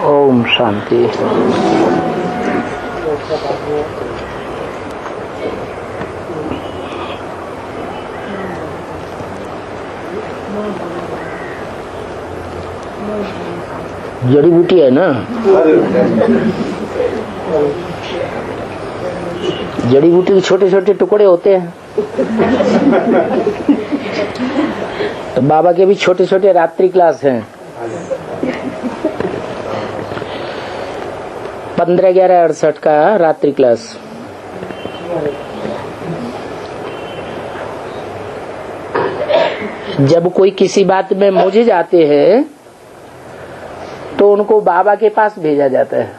ओम शांति। जड़ी बूटी है ना, जड़ी बूटी के छोटे छोटे टुकड़े होते हैं। तो बाबा के भी छोटे छोटे रात्रि क्लास हैं। 15/11/68 का रात्रि क्लास। जब कोई किसी बात में मुझे जाते हैं तो उनको बाबा के पास भेजा जाता है।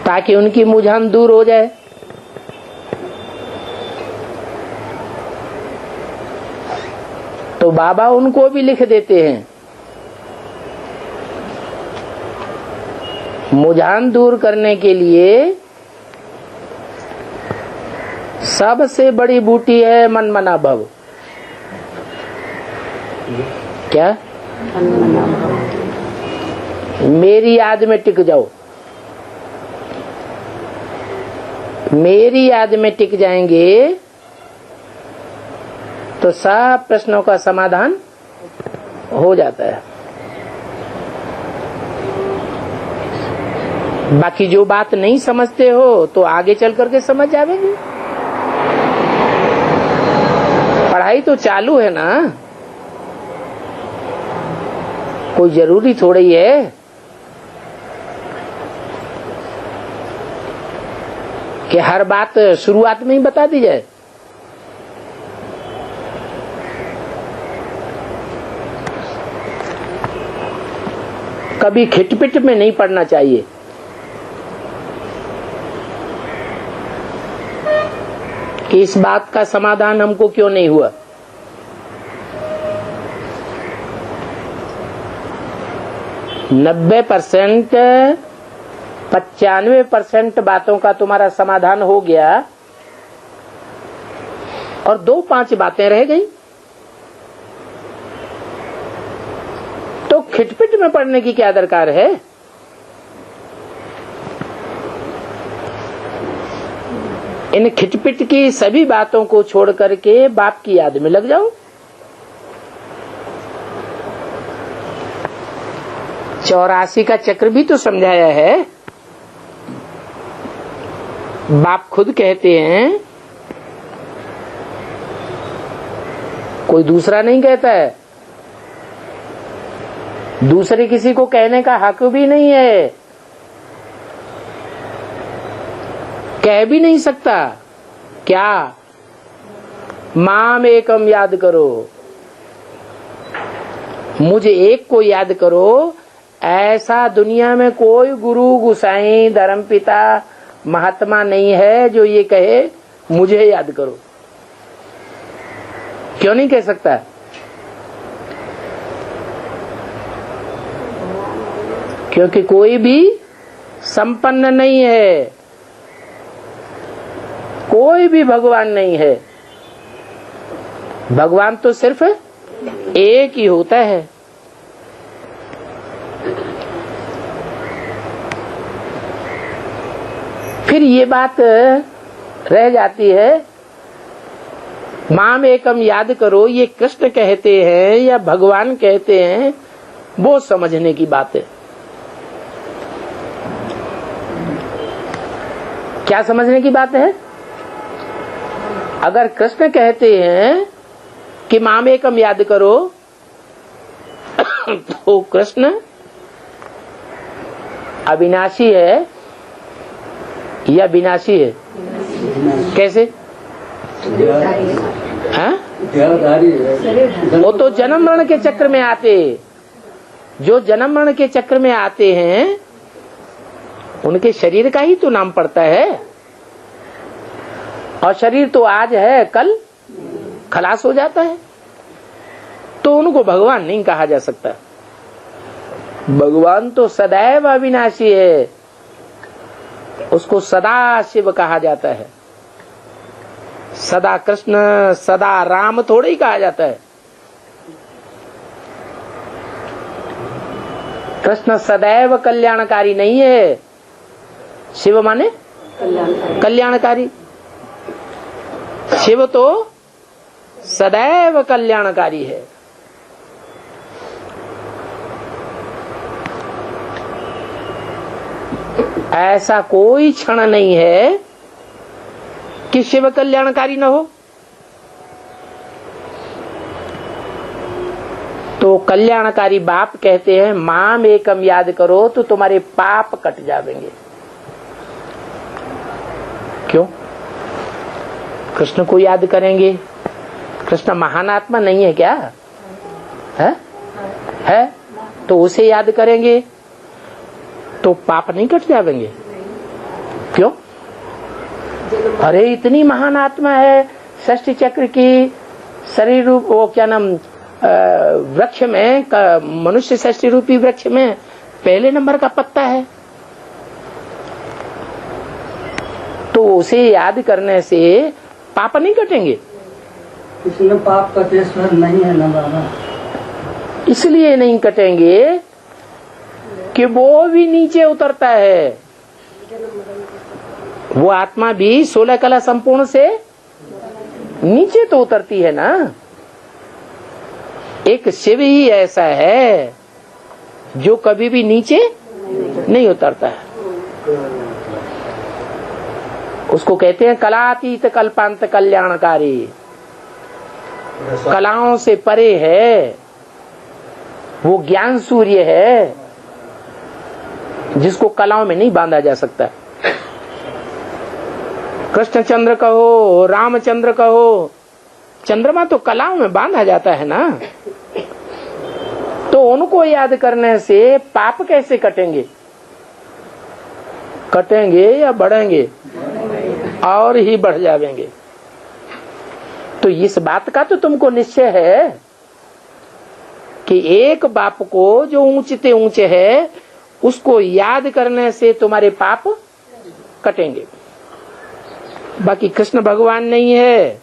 ताकि उनकी मुझान दूर हो जाए। तो बाबा उनको भी लिख देते हैं। मुझान दूर करने के लिए सबसे बड़ी बूटी है मनमना भव। क्या? मेरी याद में टिक जाओ। मेरी याद में टिक जाएंगे तो सब प्रश्नों का समाधान हो जाता है। बाकी जो बात नहीं समझते हो तो आगे चल करके समझ जाएंगे। पढ़ाई तो चालू है ना, कोई जरूरी थोड़ी है कि हर बात शुरुआत में ही बता दी जाए। कभी खिटपिट में नहीं पढ़ना चाहिए। कि इस बात का समाधान हमको क्यों नहीं हुआ। नब्बे 95% बातों का तुम्हारा समाधान हो गया और 2-5 बातें रह गई। तो खिटपिट में पढ़ने की क्या दरकार है। इन खिटपिट की सभी बातों को छोड़ करके बाप की याद में लग जाओ। 84 का चक्र भी तो समझाया है। बाप खुद कहते हैं, कोई दूसरा नहीं कहता है। दूसरे किसी को कहने का हक भी नहीं है, कह भी नहीं सकता। क्या? माम एकम याद करो, मुझे एक को याद करो। ऐसा दुनिया में कोई गुरु, गुसाई, धर्मपिता, महात्मा नहीं है जो ये कहे मुझे याद करो। क्यों नहीं कह सकता? क्योंकि कोई भी संपन्न नहीं है, कोई भी भगवान नहीं है। भगवान तो सिर्फ एक ही होता है। फिर ये बात रह जाती है, माम एकम याद करो, ये कृष्ण कहते हैं या भगवान कहते हैं, वो समझने की बात है। क्या समझने की बात है? अगर कृष्ण कहते हैं कि माम एकम याद करो तो कृष्ण अविनाशी है या विनाशी है? कैसे? हाँ? वो तो जन्म मरण के चक्र में आते। जो जन्म मरण के चक्र में आते हैं उनके शरीर का ही तो नाम पड़ता है। और शरीर तो आज है, कल खलास हो जाता है। तो उनको भगवान नहीं कहा जा सकता। भगवान तो सदैव अविनाशी है, उसको सदा शिव कहा जाता है। सदा कृष्ण, सदा राम थोड़े ही कहा जाता है। कृष्ण सदैव कल्याणकारी नहीं है। शिव माने कल्याणकारी। शिव तो सदैव कल्याणकारी है। ऐसा कोई क्षण नहीं है कि शिव कल्याणकारी न हो। तो कल्याणकारी बाप कहते हैं माम एकम याद करो तो तुम्हारे पाप कट जाएंगे। क्यों? कृष्ण को याद करेंगे। कृष्ण महान आत्मा नहीं है क्या? है तो उसे याद करेंगे तो पाप नहीं कट जाएंगे। क्यों? अरे इतनी महान आत्मा है, षष्ठी चक्र की शरीर रूप, वो क्या नाम, वृक्ष में, मनुष्य षष्ठी रूपी वृक्ष में पहले नंबर का पत्ता है। तो उसे याद करने से पाप नहीं कटेंगे। इसमें पाप का केस नहीं है ना बाबा। इसलिए नहीं कटेंगे कि वो भी नीचे उतरता है। वो आत्मा भी 16 कला संपूर्ण से नीचे तो उतरती है ना। एक शिव ही ऐसा है जो कभी भी नीचे नहीं उतरता है। उसको कहते हैं कलातीत कल्पांत कल्याणकारी। कलाओं से परे है, वो ज्ञान सूर्य है जिसको कलाओं में नहीं बांधा जा सकता। कृष्णचंद्र कहो, रामचंद्र कहो, चंद्रमा तो कलाओं में बांधा जाता है ना। तो उनको याद करने से पाप कैसे कटेंगे? कटेंगे या बढ़ेंगे? और ही बढ़ जाएंगे। तो इस बात का तो तुमको निश्चय है कि एक बाप को जो ऊंचते ऊंचे है उसको याद करने से तुम्हारे पाप कटेंगे। बाकी कृष्ण भगवान नहीं है।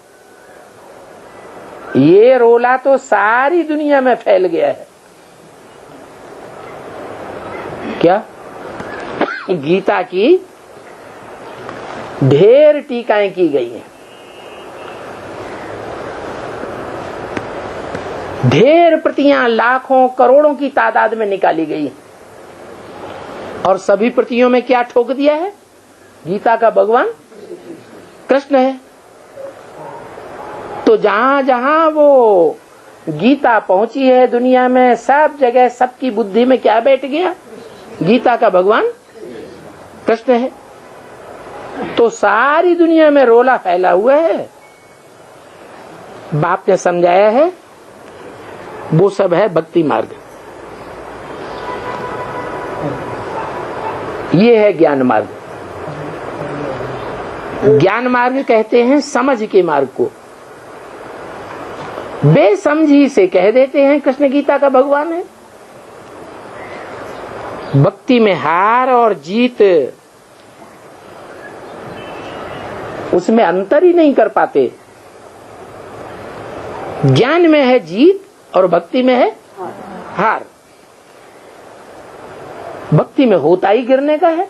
ये रोला तो सारी दुनिया में फैल गया है। क्या? गीता की ढेर टीकाएं की गई हैं, ढेर प्रतियां लाखों करोड़ों की तादाद में निकाली गई, और सभी प्रतियों में क्या ठोक दिया है? गीता का भगवान कृष्ण है। तो जहां जहां वो गीता पहुंची है दुनिया में, सब जगह सबकी बुद्धि में क्या बैठ गया? गीता का भगवान कृष्ण है। तो सारी दुनिया में रोला फैला हुआ है। बाप ने समझाया है, वो सब है भक्ति मार्ग। ये है ज्ञान मार्ग। ज्ञान मार्ग कहते हैं समझ के मार्ग को। बेसमझी से कह देते हैं कृष्ण गीता का भगवान है। भक्ति में हार और जीत, उसमें अंतर ही नहीं कर पाते। ज्ञान में है जीत और भक्ति में है हार। भक्ति में होता ही गिरने का है।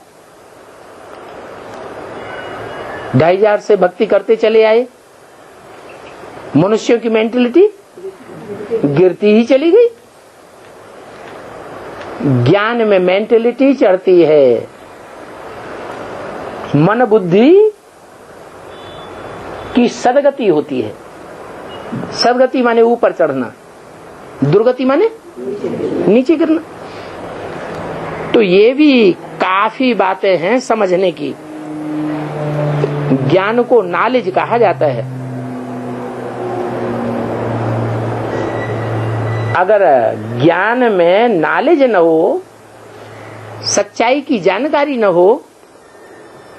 2500 से भक्ति करते चले आए, मनुष्यों की मेंटलिटी गिरती ही चली गई। ज्ञान में मेंटलिटी चढ़ती है, मन बुद्धि की सदगति होती है। सदगति माने ऊपर चढ़ना, दुर्गति माने नीचे गिरना। तो ये भी काफी बातें हैं समझने की। ज्ञान को नॉलेज कहा जाता है। अगर ज्ञान में नॉलेज न हो, सच्चाई की जानकारी न हो,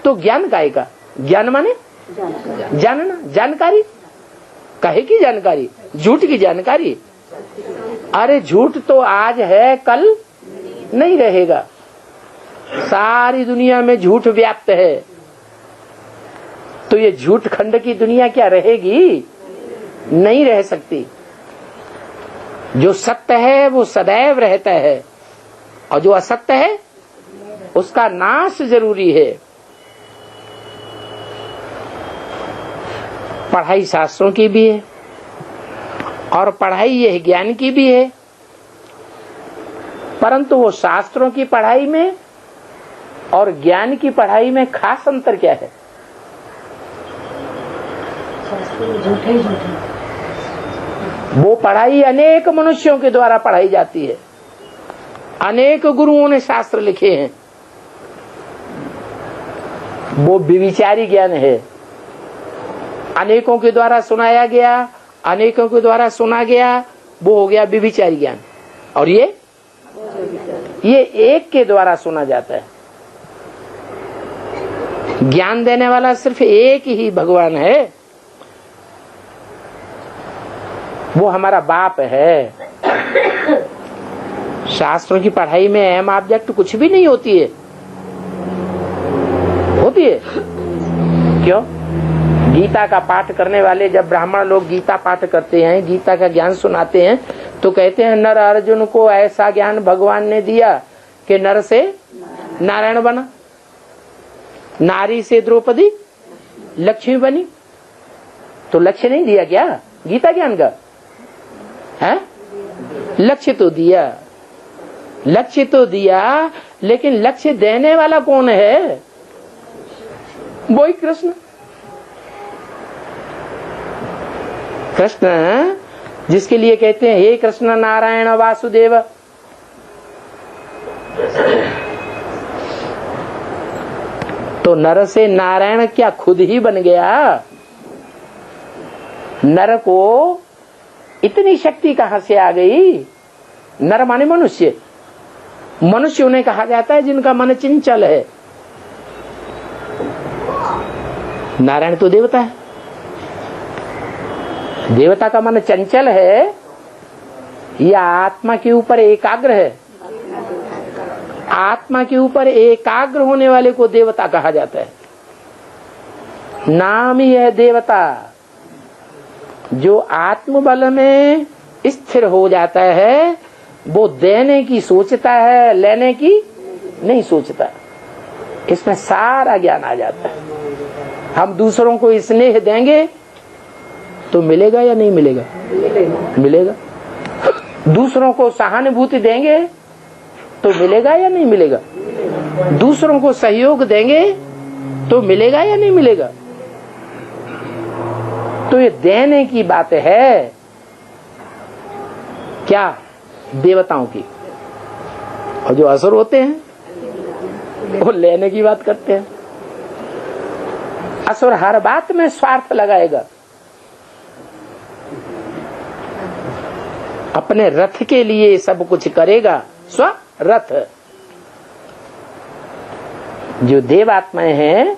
तो ज्ञान काहे का? ज्ञान माने जानना, जानकारी काहे की जानकारी? झूठ की जानकारी। अरे झूठ तो आज है, कल नहीं रहेगा। सारी दुनिया में झूठ व्याप्त है। तो ये झूठ खंड की दुनिया क्या रहेगी? नहीं रह सकती। जो सत्य है वो सदैव रहता है। और जो असक्त है उसका नाश जरूरी है। पढ़ाई शास्त्रों की भी है और पढ़ाई यह ज्ञान की भी है, परंतु वो शास्त्रों की पढ़ाई में और ज्ञान की पढ़ाई में खास अंतर क्या है? झूठे वो पढ़ाई अनेक मनुष्यों के द्वारा पढ़ाई जाती है, अनेक गुरुओं ने शास्त्र लिखे हैं, वो विविचारी ज्ञान है, अनेकों के द्वारा सुनाया गया, अनेकों के द्वारा सुना गया, वो हो गया विविचारी ज्ञान। और ये एक के द्वारा सुना जाता है। ज्ञान देने वाला सिर्फ एक ही भगवान है, वो हमारा बाप है। शास्त्रों की पढ़ाई में अहम ऑब्जेक्ट कुछ भी नहीं होती है। होती है क्यों? गीता का पाठ करने वाले जब ब्राह्मण लोग गीता पाठ करते हैं, गीता का ज्ञान सुनाते हैं, तो कहते हैं नर अर्जुन को ऐसा ज्ञान भगवान ने दिया कि नर से नारायण बना, नारी से द्रौपदी लक्ष्मी बनी। तो लक्ष्य नहीं दिया क्या गीता ज्ञान का? है लक्ष्य तो दिया, लक्ष्य तो दिया, लेकिन लक्ष्य देने वाला कौन है? वही कृष्ण। कृष्ण जिसके लिए कहते हैं हे कृष्ण नारायण वासुदेव। तो नर से नारायण क्या खुद ही बन गया? नर को इतनी शक्ति कहां से आ गई? नर माने मनुष्य। मनुष्य उन्हें कहा जाता है जिनका मन चंचल है। नारायण तो देवता है, देवता का मन चंचल है या आत्मा के ऊपर एकाग्र है? आत्मा के ऊपर एकाग्र होने वाले को देवता कहा जाता है। नाम ही है देवता। जो आत्मबल में स्थिर हो जाता है वो देने की सोचता है, लेने की नहीं सोचता। इसमें सारा ज्ञान आ जाता है। हम दूसरों को स्नेह देंगे तो मिलेगा या नहीं मिलेगा? मिलेगा। दूसरों को सहानुभूति देंगे तो मिलेगा या नहीं मिलेगा? दूसरों को सहयोग देंगे तो मिलेगा या नहीं मिलेगा? तो ये देने की बात है क्या? देवताओं की। और जो असुर होते हैं वो लेने की बात करते हैं। असुर हर बात में स्वार्थ लगाएगा। अपने रथ के लिए सब कुछ करेगा, स्वरथ। जो देवात्माएं हैं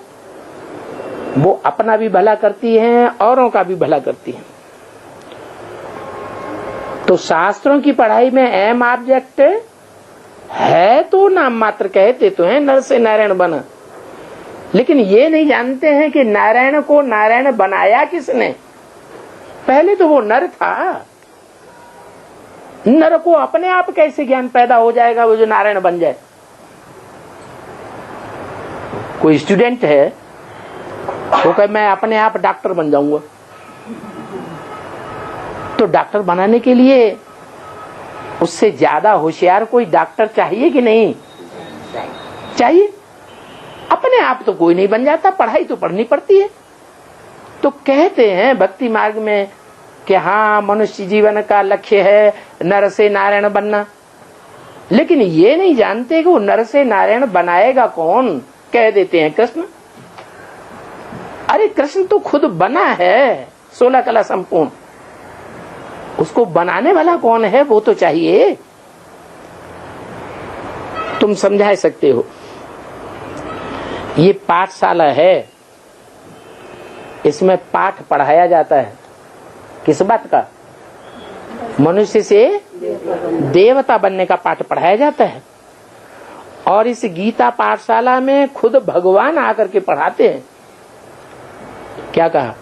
वो अपना भी भला करती हैं, औरों का भी भला करती हैं। तो शास्त्रों की पढ़ाई में अहम ऑब्जेक्ट है तो नाम मात्र कहते तो हैं नर से नारायण बना, लेकिन ये नहीं जानते हैं कि नारायण को नारायण बनाया किसने। पहले तो वो नर था। नर को अपने आप कैसे ज्ञान पैदा हो जाएगा वो जो नारायण बन जाए? कोई स्टूडेंट है वो कहे मैं अपने आप डॉक्टर बन जाऊंगा, तो डॉक्टर बनाने के लिए उससे ज्यादा होशियार कोई डॉक्टर चाहिए कि नहीं चाहिए? अपने आप तो कोई नहीं बन जाता, पढ़ाई तो पढ़नी पड़ती है। तो कहते हैं भक्ति मार्ग में कि हाँ मनुष्य जीवन का लक्ष्य है नर से नारायण बनना, लेकिन ये नहीं जानते कि वो नर से नारायण बनाएगा कौन। कह देते हैं कृष्ण। अरे कृष्ण तो खुद बना है 16 कला संपूर्ण, उसको बनाने वाला कौन है वो तो चाहिए। तुम समझा सकते हो। ये पाठशाला है, इसमें पाठ पढ़ाया जाता है। किस बात का? मनुष्य से देवता बनने का पाठ पढ़ाया जाता है। और इस गीता पाठशाला में खुद भगवान आकर के पढ़ाते हैं। क्या कहा?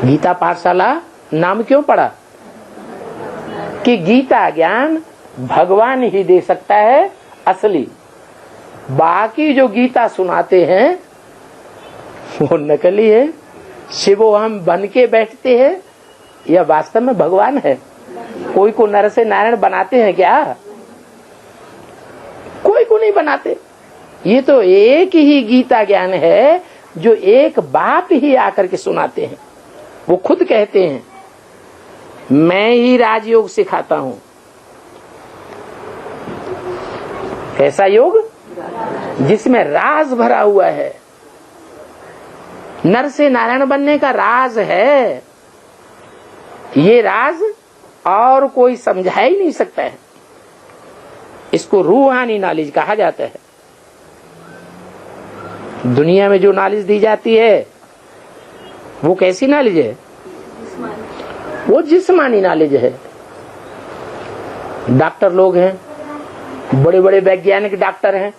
गीता पाठशाला नाम क्यों पड़ा? कि गीता ज्ञान भगवान ही दे सकता है असली। बाकी जो गीता सुनाते हैं वो नकली है। शिवो हम बन के बैठते हैं या वास्तव में भगवान है? कोई को नर से नारायण बनाते हैं क्या? कोई को नहीं बनाते। ये तो एक ही गीता ज्ञान है जो एक बाप ही आकर के सुनाते हैं। वो खुद कहते हैं मैं ही राजयोग सिखाता हूं। ऐसा योग जिसमें राज भरा हुआ है। नर से नारायण बनने का राज है। ये राज और कोई समझा ही नहीं सकता है। इसको रूहानी नॉलेज कहा जाता है। दुनिया में जो नॉलेज दी जाती है वो कैसी नॉलेज है? वो जिस्मानी नॉलेज है। डॉक्टर लोग हैं, बड़े बड़े वैज्ञानिक डॉक्टर हैं,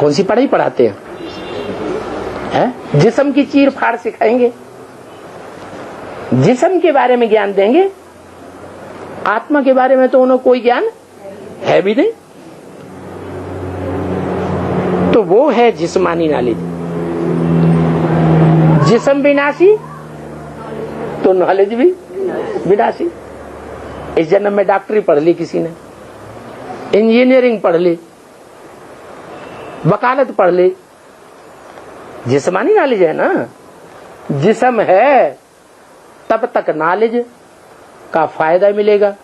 कौन सी पढ़ाई पढ़ाते हैं? जिस्म की चीर फाड़ सिखाएंगे, जिस्म के बारे में ज्ञान देंगे। आत्मा के बारे में तो उन्हें कोई ज्ञान है भी नहीं। तो वो है जिस्मानी नॉलेज। जिस्म विनाशी तो नॉलेज भी विनाशी। इस जन्म में डॉक्टरी पढ़ ली किसी ने, इंजीनियरिंग पढ़ ली, वकालत पढ़ ली, जिस्मानी नॉलेज है ना। जिस्म है तब तक नॉलेज का फायदा मिलेगा,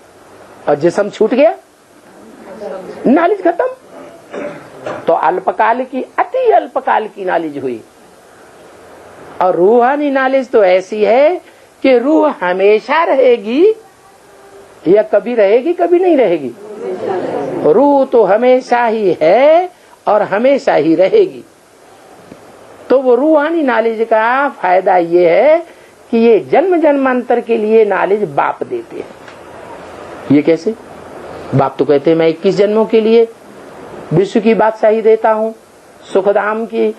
और जिस्म छूट गया नॉलेज खत्म। तो अल्पकाल की, अति अल्पकाल की नॉलेज हुई। और रूहानी नॉलेज तो ऐसी है कि रूह हमेशा रहेगी या कभी रहेगी कभी नहीं रहेगी। रूह तो हमेशा ही है और हमेशा ही रहेगी। तो वो रूहानी नॉलेज का फायदा ये है कि ये जन्म जन्मांतर के लिए नॉलेज बाप देते हैं। ये कैसे? बाप तो कहते हैं मैं 21 जन्मों के लिए विश्व की बादशाही देता हूँ, सुखधाम की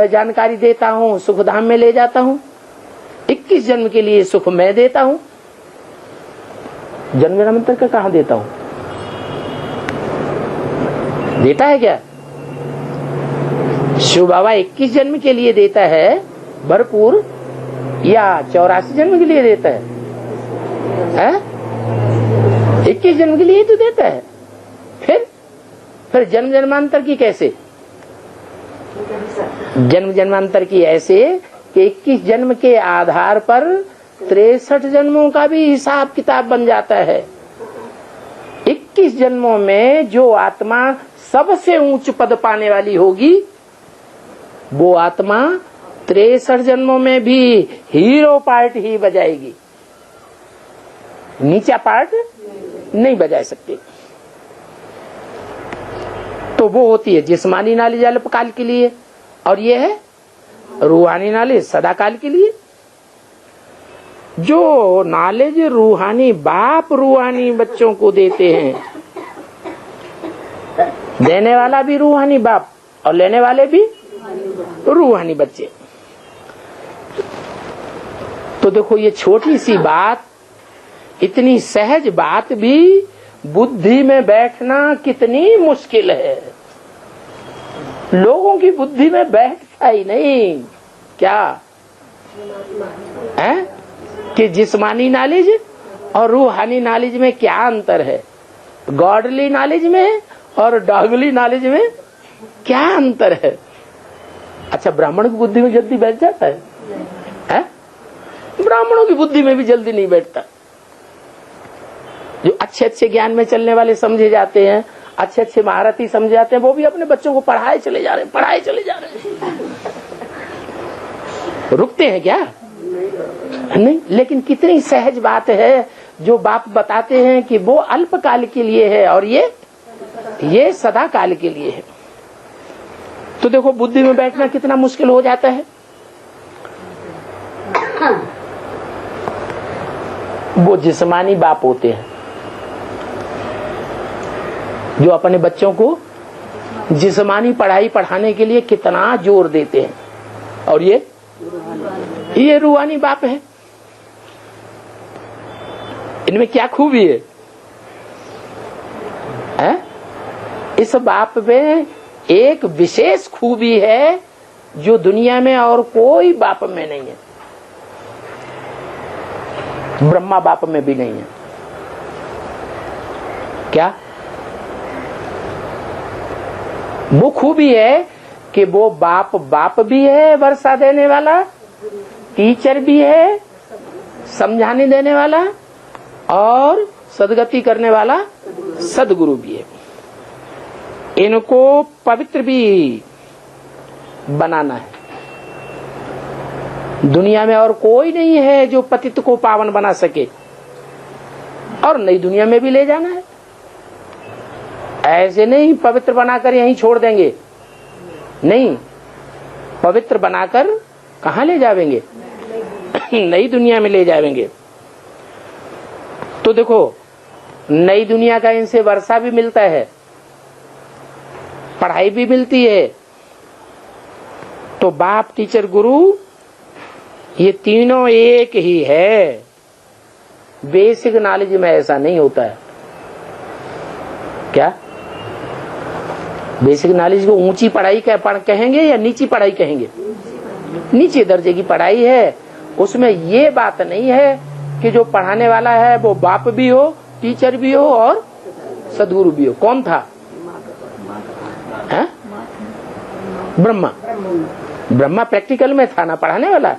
जानकारी देता हूँ, सुखधाम में ले जाता हूँ। 21 जन्म के लिए सुख मैं देता हूँ। जन्म जन्मांतर का कहाँ देता हूँ? देता है क्या? शिव बाबा 21 जन्म के लिए देता है भरपूर, या 84 जन्म के लिए देता है? 21 जन्म के लिए तो देता है। फिर जन्म जन्मांतर की कैसे? जन्म जन्मांतर की ऐसे कि 21 जन्म के आधार पर 63 जन्मों का भी हिसाब किताब बन जाता है। 21 जन्मों में जो आत्मा सबसे ऊंच पद पाने वाली होगी वो आत्मा 63 जन्मों में भी हीरो पार्ट ही बजाएगी, नीचा पार्ट नहीं बजा सकती। तो वो होती है जिस्मानी नॉलेज अल्पकाल के लिए, और ये है रूहानी नॉलेज सदाकाल के लिए। जो नॉलेज रूहानी बाप रूहानी बच्चों को देते हैं, देने वाला भी रूहानी बाप और लेने वाले भी रूहानी बच्चे। तो देखो ये छोटी सी बात, इतनी सहज बात भी बुद्धि में बैठना कितनी मुश्किल है। लोगों की बुद्धि में बैठता ही नहीं। क्या है कि जिस्मानी नॉलेज और रूहानी नॉलेज में क्या अंतर है? गॉडली नॉलेज में और डॉगली नॉलेज में क्या अंतर है? अच्छा, ब्राह्मण की बुद्धि में जल्दी बैठ जाता है? ब्राह्मणों की बुद्धि में भी जल्दी नहीं बैठता। जो अच्छे अच्छे ज्ञान में चलने वाले समझे जाते हैं, अच्छे अच्छे महारथी समझे जाते हैं, वो भी अपने बच्चों को पढ़ाए चले जा रहे हैं। रुकते हैं क्या? नहीं। लेकिन कितनी सहज बात है जो बाप बताते हैं कि वो अल्पकाल के लिए है और ये सदा काल के लिए है। तो देखो बुद्धि में बैठना कितना मुश्किल हो जाता है। वो जिस्मानी बाप होते हैं जो अपने बच्चों को जिस्मानी पढ़ाई पढ़ाने के लिए कितना जोर देते हैं, और ये रूहानी बाप है। इनमें क्या खूबी है? हैं? इस बाप में एक विशेष खूबी है जो दुनिया में और कोई बाप में नहीं है, ब्रह्मा बाप में भी नहीं है। क्या वो खूबी है कि वो बाप भी है, वर्षा देने वाला, टीचर भी है, समझाने देने वाला, और सदगति करने वाला सदगुरु भी है। इनको पवित्र भी बनाना है। दुनिया में और कोई नहीं है जो पतित को पावन बना सके, और नई दुनिया में भी ले जाना है। ऐसे नहीं पवित्र बनाकर यहीं छोड़ देंगे, नहीं, पवित्र बनाकर कहां ले जाएंगे? नई दुनिया में ले जाएंगे। तो देखो, नई दुनिया का इनसे वर्षा भी मिलता है, पढ़ाई भी मिलती है। तो बाप, टीचर, गुरु ये तीनों एक ही है। बेसिक नॉलेज में ऐसा नहीं होता है। क्या बेसिक नॉलेज को ऊंची पढ़ाई कहेंगे या नीची पढ़ाई कहेंगे? नीचे दर्जे की पढ़ाई है। उसमें ये बात नहीं है कि जो पढ़ाने वाला है वो बाप भी हो, टीचर भी हो और सदगुरु भी हो। कौन था? है? ब्रह्मा। ब्रह्मा प्रैक्टिकल में था ना पढ़ाने वाला।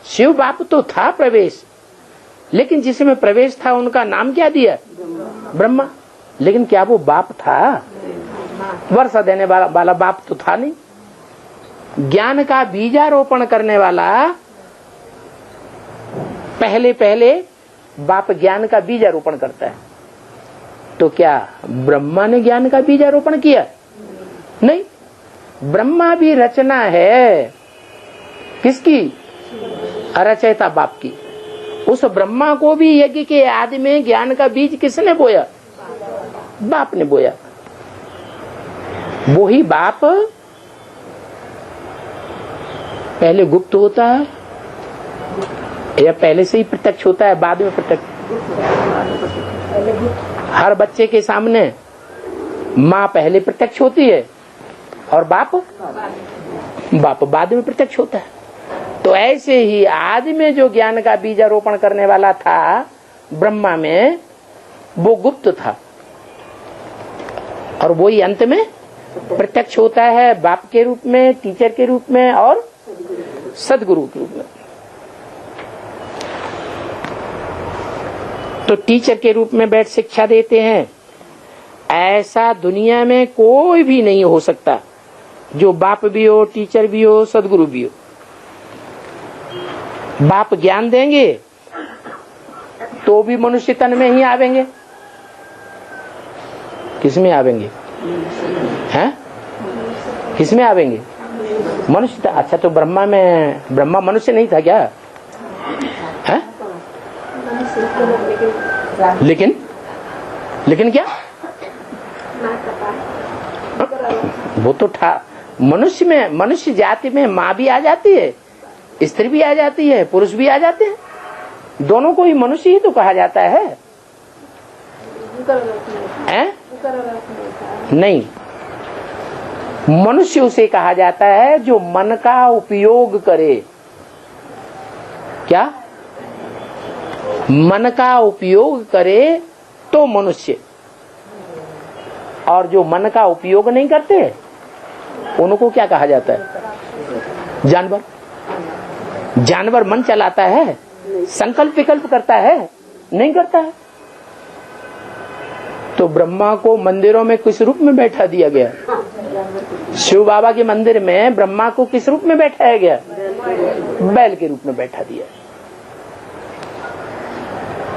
शिव बाप तो था प्रवेश, लेकिन जिसमें प्रवेश था उनका नाम क्या दिया? ब्रह्मा। लेकिन क्या वो बाप था? वर्षा देने वाला बाप तो था नहीं। ज्ञान का बीजारोपण करने वाला पहले बाप ज्ञान का बीजारोपण करता है। तो क्या ब्रह्मा ने ज्ञान का बीजारोपण किया? नहीं, ब्रह्मा भी रचना है। किसकी? रचयिता बाप की। उस ब्रह्मा को भी यज्ञ के आदि में ज्ञान का बीज किसने बोया? बाप ने बोया। वो ही बाप पहले गुप्त होता है या पहले से ही प्रत्यक्ष होता है, बाद में प्रत्यक्ष? हर बच्चे के सामने माँ पहले प्रत्यक्ष होती है और बाप बाद में प्रत्यक्ष होता है। तो ऐसे ही आदि में जो ज्ञान का बीजारोपण करने वाला था ब्रह्मा में, वो गुप्त था, और वही अंत में प्रत्यक्ष होता है बाप के रूप में, टीचर के रूप में और सदगुरु के रूप में। तो टीचर के रूप में बैठ शिक्षा देते हैं। ऐसा दुनिया में कोई भी नहीं हो सकता जो बाप भी हो, टीचर भी हो, सदगुरु भी हो। बाप ज्ञान देंगे तो भी मनुष्य तन में ही आवेंगे। किसमें आवेंगे? हैं? किसमें आवेंगे? मनुष्य। अच्छा, तो ब्रह्मा मनुष्य नहीं था क्या? है? लेकिन क्या? वो तो था। मनुष्य जाति में माँ भी आ जाती है, स्त्री भी आ जाती है, पुरुष भी आ जाते हैं। दोनों को ही मनुष्य ही तो कहा जाता है। नहीं, मनुष्य उसे कहा जाता है जो मन का उपयोग करे। क्या? मन का उपयोग करे तो मनुष्य, और जो मन का उपयोग नहीं करते उनको क्या कहा जाता है? जानवर। जानवर मन चलाता है, संकल्प विकल्प करता है? नहीं करता है। तो ब्रह्मा को मंदिरों में किस रूप में बैठा दिया गया? शिव बाबा के मंदिर में ब्रह्मा को किस रूप में बैठाया गया? बैल के रूप में बैठा दिया।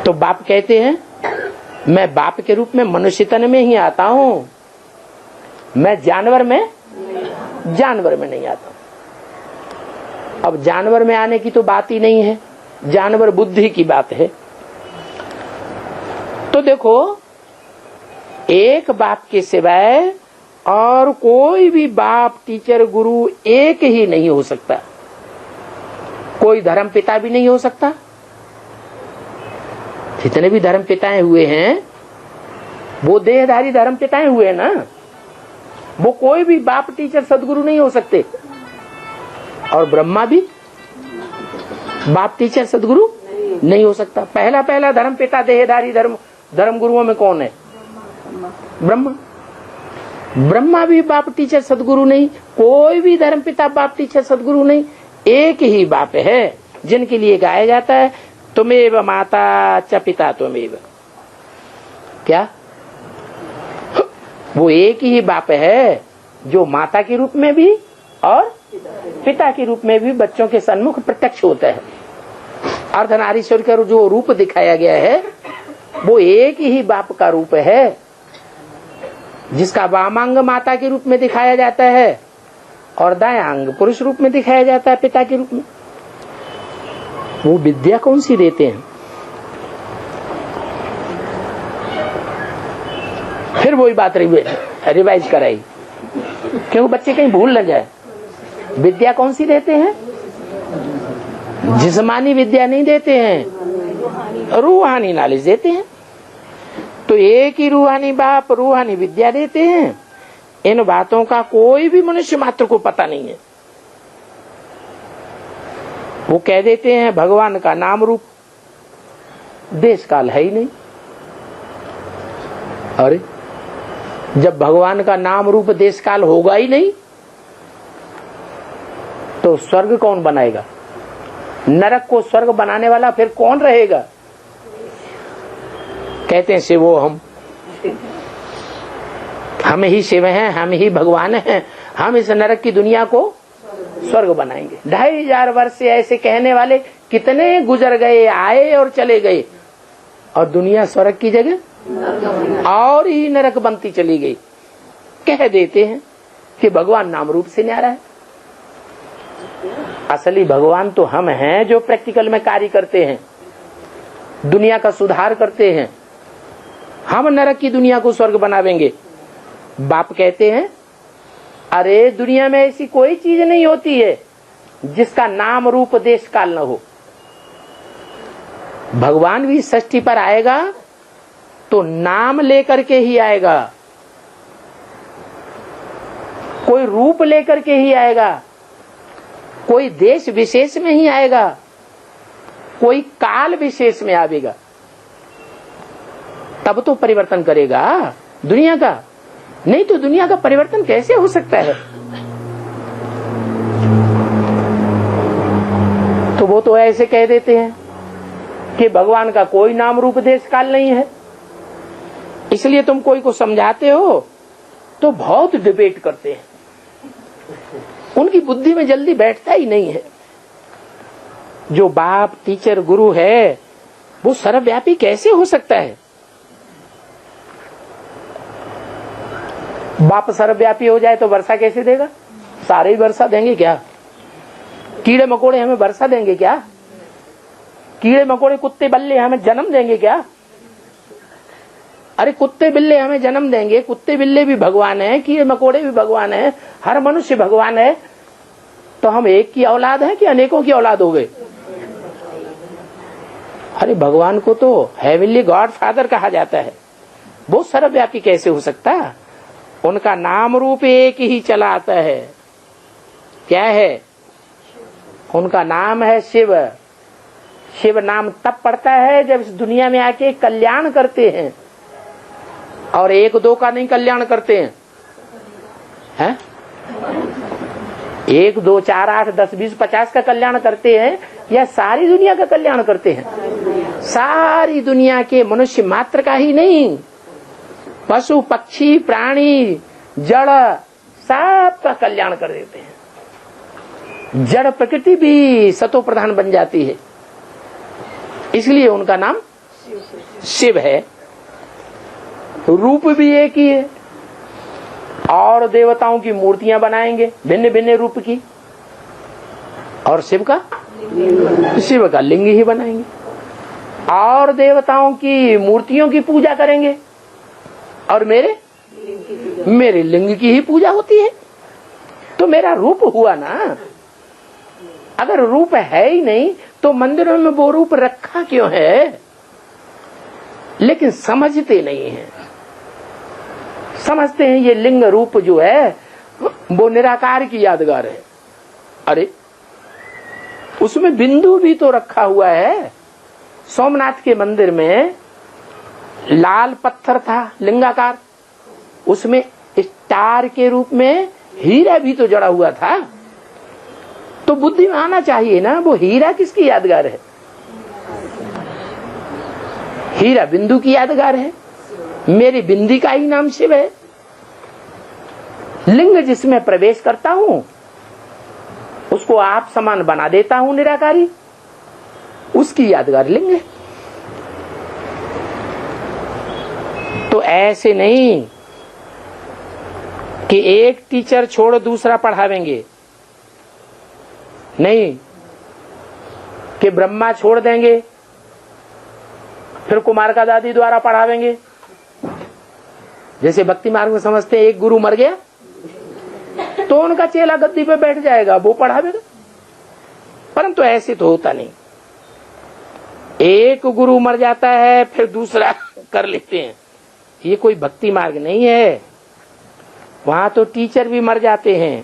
तो बाप कहते हैं मैं बाप के रूप में मनुष्य तन में ही आता हूं, मैं जानवर में नहीं आता। अब जानवर में आने की तो बात ही नहीं है, जानवर बुद्धि की बात है। तो देखो, एक बाप के सिवाय और कोई भी बाप, टीचर, गुरु एक ही नहीं हो सकता। कोई धर्म पिता भी नहीं हो सकता, जितने भी धर्म पिताएं हुए हैं वो देहधारी धर्म पिताएं हुए ना, वो कोई भी बाप टीचर सदगुरु नहीं हो सकते। और ब्रह्मा भी बाप टीचर सदगुरु नहीं हो सकता। पहला धर्म पिता देहधारी धर्म गुरुओं में कौन है? ब्रह्मा। ब्रह्मा भी बाप टीचर सदगुरु नहीं, कोई भी धर्म पिता बाप टीचर सदगुरु नहीं। एक ही बाप है जिनके लिए गाया जाता है तुमेव माता च पिता त्वमेव। क्या वो एक ही बाप है जो माता के रूप में भी और पिता के रूप में भी बच्चों के सन्मुख प्रत्यक्ष होता है। अर्धनारीश्वर का जो रूप दिखाया गया है वो एक ही बाप का रूप है, जिसका वामांग माता के रूप में दिखाया जाता है और दायांग पुरुष रूप में दिखाया जाता है पिता के रूप में। वो विद्या कौन सी देते हैं? फिर वही बात रिवाइज कराई क्योंकि बच्चे कहीं भूल न जाए। विद्या कौन सी देते हैं? जिस्मानी विद्या नहीं देते हैं, रूहानी नॉलेज देते हैं। तो एक ही रूहानी बाप रूहानी विद्या देते हैं। इन बातों का कोई भी मनुष्य मात्र को पता नहीं है। वो कह देते हैं भगवान का नाम रूप देश काल है ही नहीं। अरे जब भगवान का नाम रूप देश काल होगा ही नहीं तो स्वर्ग कौन बनाएगा? नरक को स्वर्ग बनाने वाला फिर कौन रहेगा? कहते हैं शिवो हम ही शिव हैं, हम ही भगवान हैं, हम इस नरक की दुनिया को स्वर्ग बनाएंगे। 2500 वर्ष से ऐसे कहने वाले कितने गुजर गए, आए और चले गए, और दुनिया स्वर्ग की जगह और ही नरक बनती चली गई। कह देते हैं कि भगवान नाम रूप से न्यारा है। असली भगवान तो हम हैं जो प्रैक्टिकल में कार्य करते हैं, दुनिया का सुधार करते हैं। हम नरक की दुनिया को स्वर्ग बनावेंगे। बाप कहते हैं अरे दुनिया में ऐसी कोई चीज नहीं होती है जिसका नाम रूप देश काल न हो। भगवान भी षष्ठी पर आएगा तो नाम लेकर के ही आएगा, कोई रूप लेकर के ही आएगा, कोई देश विशेष में ही आएगा, कोई काल विशेष में आवेगा, तब तो परिवर्तन करेगा दुनिया का। नहीं तो दुनिया का परिवर्तन कैसे हो सकता है? तो वो तो ऐसे कह देते हैं कि भगवान का कोई नाम रूप देश काल नहीं है। इसलिए तुम कोई को समझाते हो तो बहुत डिबेट करते हैं, उनकी बुद्धि में जल्दी बैठता ही नहीं है। जो बाप टीचर गुरु है वो सर्वव्यापी कैसे हो सकता है? बाप सर्वव्यापी हो जाए तो वर्षा कैसे देगा? सारे ही वर्षा देंगे क्या? कीड़े मकोड़े हमें वर्षा देंगे क्या? कीड़े मकोड़े कुत्ते बल्ले हमें जन्म देंगे क्या? अरे कुत्ते बिल्ले हमें जन्म देंगे, कुत्ते बिल्ले भी भगवान है, कीड़े मकोड़े भी भगवान है, हर मनुष्य भगवान है। तो हम एक की औलाद है कि अनेकों की औलाद हो गए? अरे भगवान को तो हेवनली गॉड फादर कहा जाता है। वो सर्वव्यापी कैसे हो सकता है? उनका नाम रूप एक ही चला आता है। क्या है? उनका नाम है शिव। शिव नाम तब पड़ता है जब इस दुनिया में आके कल्याण करते हैं, और एक दो का नहीं कल्याण करते हैं। 1 2 4 8 10 20 50 का कल्याण करते हैं या सारी दुनिया का कल्याण करते हैं? सारी दुनिया के मनुष्य मात्र का ही नहीं, पशु पक्षी प्राणी जड़ सब का कल्याण कर देते हैं। जड़ प्रकृति भी सतो प्रधान बन जाती है, इसलिए उनका नाम शिव है। रूप भी एक ही है, और देवताओं की मूर्तियां बनाएंगे भिन्न भिन्न रूप की, और शिव का लिंग ही बनाएंगे, और देवताओं की मूर्तियों की पूजा करेंगे, और मेरे लिंग की ही पूजा होती है। तो मेरा रूप हुआ ना। अगर रूप है ही नहीं तो मंदिरों में वो रूप रखा क्यों है? लेकिन समझते नहीं हैं। समझते हैं ये लिंग रूप जो है वो निराकार की यादगार है। अरे उसमें बिंदु भी तो रखा हुआ है। सोमनाथ के मंदिर में लाल पत्थर था लिंगाकार, उसमें स्टार के रूप में हीरा भी तो जड़ा हुआ था। तो बुद्धि में आना चाहिए ना, वो हीरा किसकी यादगार है? हीरा बिंदु की यादगार है। मेरी बिंदी का ही नाम शिव है। लिंग जिसमें प्रवेश करता हूं उसको आप समान बना देता हूं निराकारी, उसकी यादगार लिंग है। तो ऐसे नहीं कि एक टीचर छोड़ दूसरा पढ़ावेंगे, नहीं कि ब्रह्मा छोड़ देंगे फिर कुमार का दादी द्वारा पढ़ावेंगे। जैसे भक्ति मार्ग में समझते हैं एक गुरु मर गया तो उनका चेला गद्दी पे बैठ जाएगा, वो पढ़ावेगा। परंतु ऐसे तो होता नहीं। एक गुरु मर जाता है फिर दूसरा कर लेते हैं, ये कोई भक्ति मार्ग नहीं है। वहां तो टीचर भी मर जाते हैं,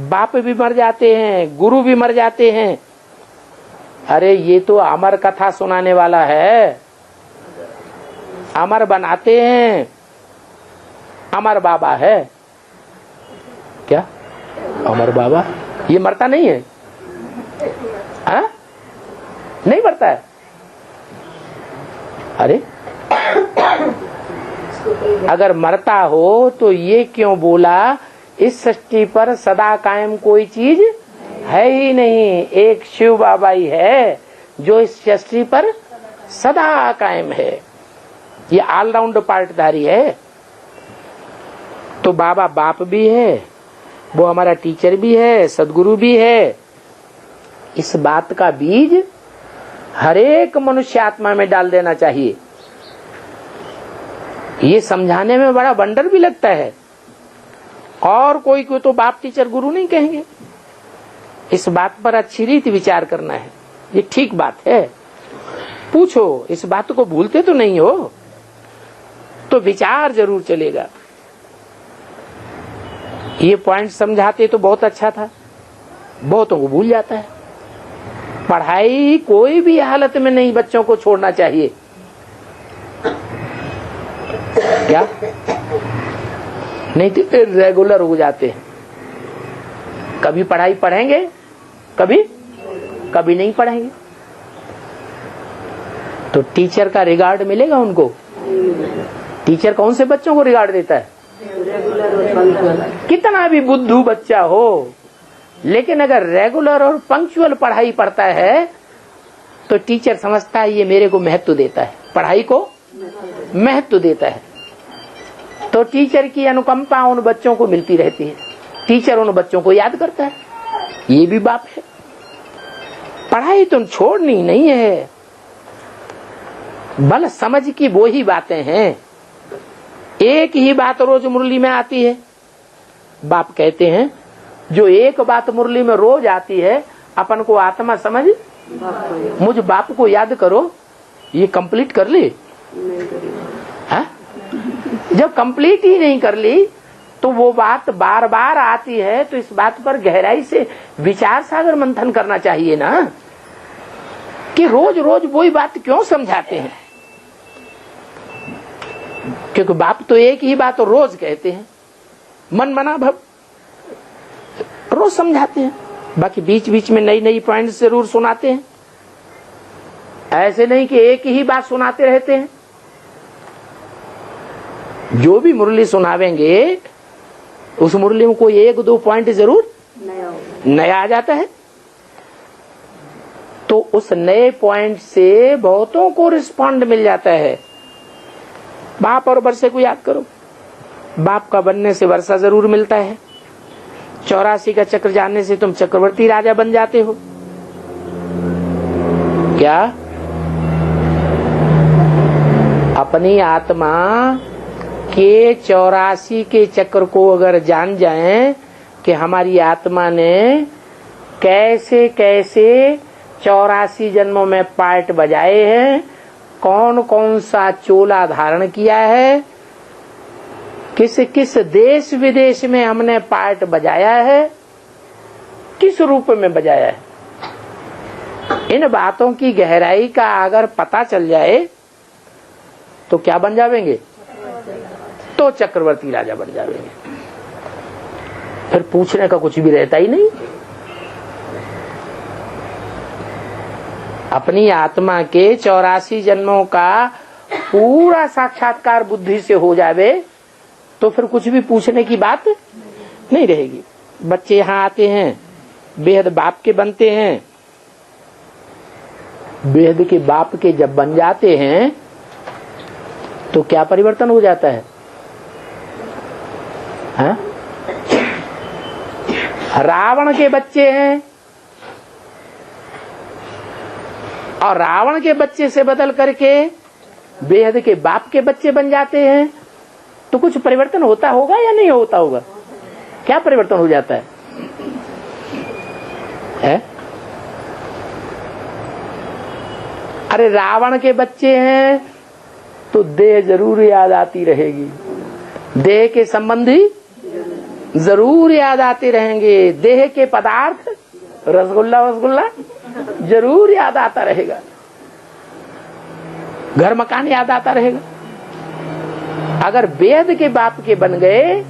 बाप भी मर जाते हैं, गुरु भी मर जाते हैं। अरे ये तो अमर कथा सुनाने वाला है, अमर बनाते हैं, अमर बाबा है क्या? अमर बाबा ये मरता नहीं है, हा? नहीं मरता है। अरे अगर मरता हो तो ये क्यों बोला इस सृष्टि पर सदा कायम कोई चीज है ही नहीं, एक शिव बाबा ही है जो इस सृष्टि पर सदा कायम है। ये ऑलराउंड पार्टधारी है। तो बाबा बाप भी है, वो हमारा टीचर भी है, सदगुरु भी है। इस बात का बीज हरेक मनुष्य आत्मा में डाल देना चाहिए। ये समझाने में बड़ा वंडर भी लगता है। और कोई को तो बाप टीचर गुरु नहीं कहेंगे। इस बात पर अच्छी रीति विचार करना है, ये ठीक बात है। पूछो इस बात को भूलते तो नहीं हो, तो विचार जरूर चलेगा। ये पॉइंट समझाते तो बहुत अच्छा था, बहुतों को भूल जाता है। पढ़ाई कोई भी हालत में नहीं बच्चों को छोड़ना चाहिए। क्या नहीं तो रेगुलर हो जाते हैं। कभी पढ़ाई पढ़ेंगे, कभी नहीं पढ़ेंगे। तो टीचर का रिगार्ड मिलेगा उनको? टीचर कौन से बच्चों को रिगार्ड देता है? कितना भी बुद्धू बच्चा हो, लेकिन अगर रेगुलर और पंक्चुअल पढ़ाई पढ़ता है तो टीचर समझता है ये मेरे को महत्व देता है, पढ़ाई को महत्व देता है। तो टीचर की अनुकंपा उन बच्चों को मिलती रहती है, टीचर उन बच्चों को याद करता है। ये भी बाप है। पढ़ाई तो छोड़नी नहीं है, बल समझ की वो ही बातें हैं। एक ही बात रोज मुरली में आती है। बाप कहते हैं जो एक बात मुरली में रोज आती है, अपन को आत्मा समझ मुझ बाप को याद करो, ये कंप्लीट कर ली। जब कंप्लीट ही नहीं कर ली तो वो बात बार बार आती है, तो इस बात पर गहराई से विचार सागर मंथन करना चाहिए ना, कि रोज रोज वही बात क्यों समझाते हैं। क्योंकि बाप तो एक ही बात रोज कहते हैं, मन मना भव रोज समझाते हैं। बाकी बीच बीच में नई नई पॉइंट जरूर सुनाते हैं। ऐसे नहीं कि एक ही बात सुनाते रहते हैं। जो भी मुरली सुनावेंगे उस मुरली में कोई एक दो पॉइंट जरूर नया आ जाता है। तो उस नए पॉइंट से बहुतों को रिस्पॉन्ड मिल जाता है। बाप और वर्षे को याद करो। बाप का बनने से वर्षा जरूर मिलता है। 84 का चक्र जानने से तुम चक्रवर्ती राजा बन जाते हो। क्या अपनी आत्मा के 84 के चक्र को अगर जान जाएं कि हमारी आत्मा ने कैसे कैसे 84 जन्मों में पार्ट बजाए हैं, कौन कौन सा चोला धारण किया है, किस किस देश विदेश में हमने पार्ट बजाया है, किस रूप में बजाया है, इन बातों की गहराई का अगर पता चल जाए तो क्या बन जाएंगे? तो चक्रवर्ती राजा बन जाएंगे। फिर पूछने का कुछ भी रहता ही नहीं। अपनी आत्मा के 84 जन्मों का पूरा साक्षात्कार बुद्धि से हो जावे तो फिर कुछ भी पूछने की बात नहीं रहेगी। बच्चे यहाँ आते हैं, बेहद बाप के बनते हैं, बेहद के बाप के जब बन जाते हैं तो क्या परिवर्तन हो जाता है? हाँ? रावण के बच्चे हैं और रावण के बच्चे से बदल करके बेहद के बाप के बच्चे बन जाते हैं तो कुछ परिवर्तन होता होगा या नहीं होता होगा? क्या परिवर्तन हो जाता है? अरे रावण के बच्चे हैं तो देह जरूर याद आती रहेगी, देह के संबंधी जरूर याद आते रहेंगे, देह के पदार्थ रसगुल्ला वसगुल्ला जरूर याद आता रहेगा, घर मकान याद आता रहेगा। अगर वेद के बाप के बन गए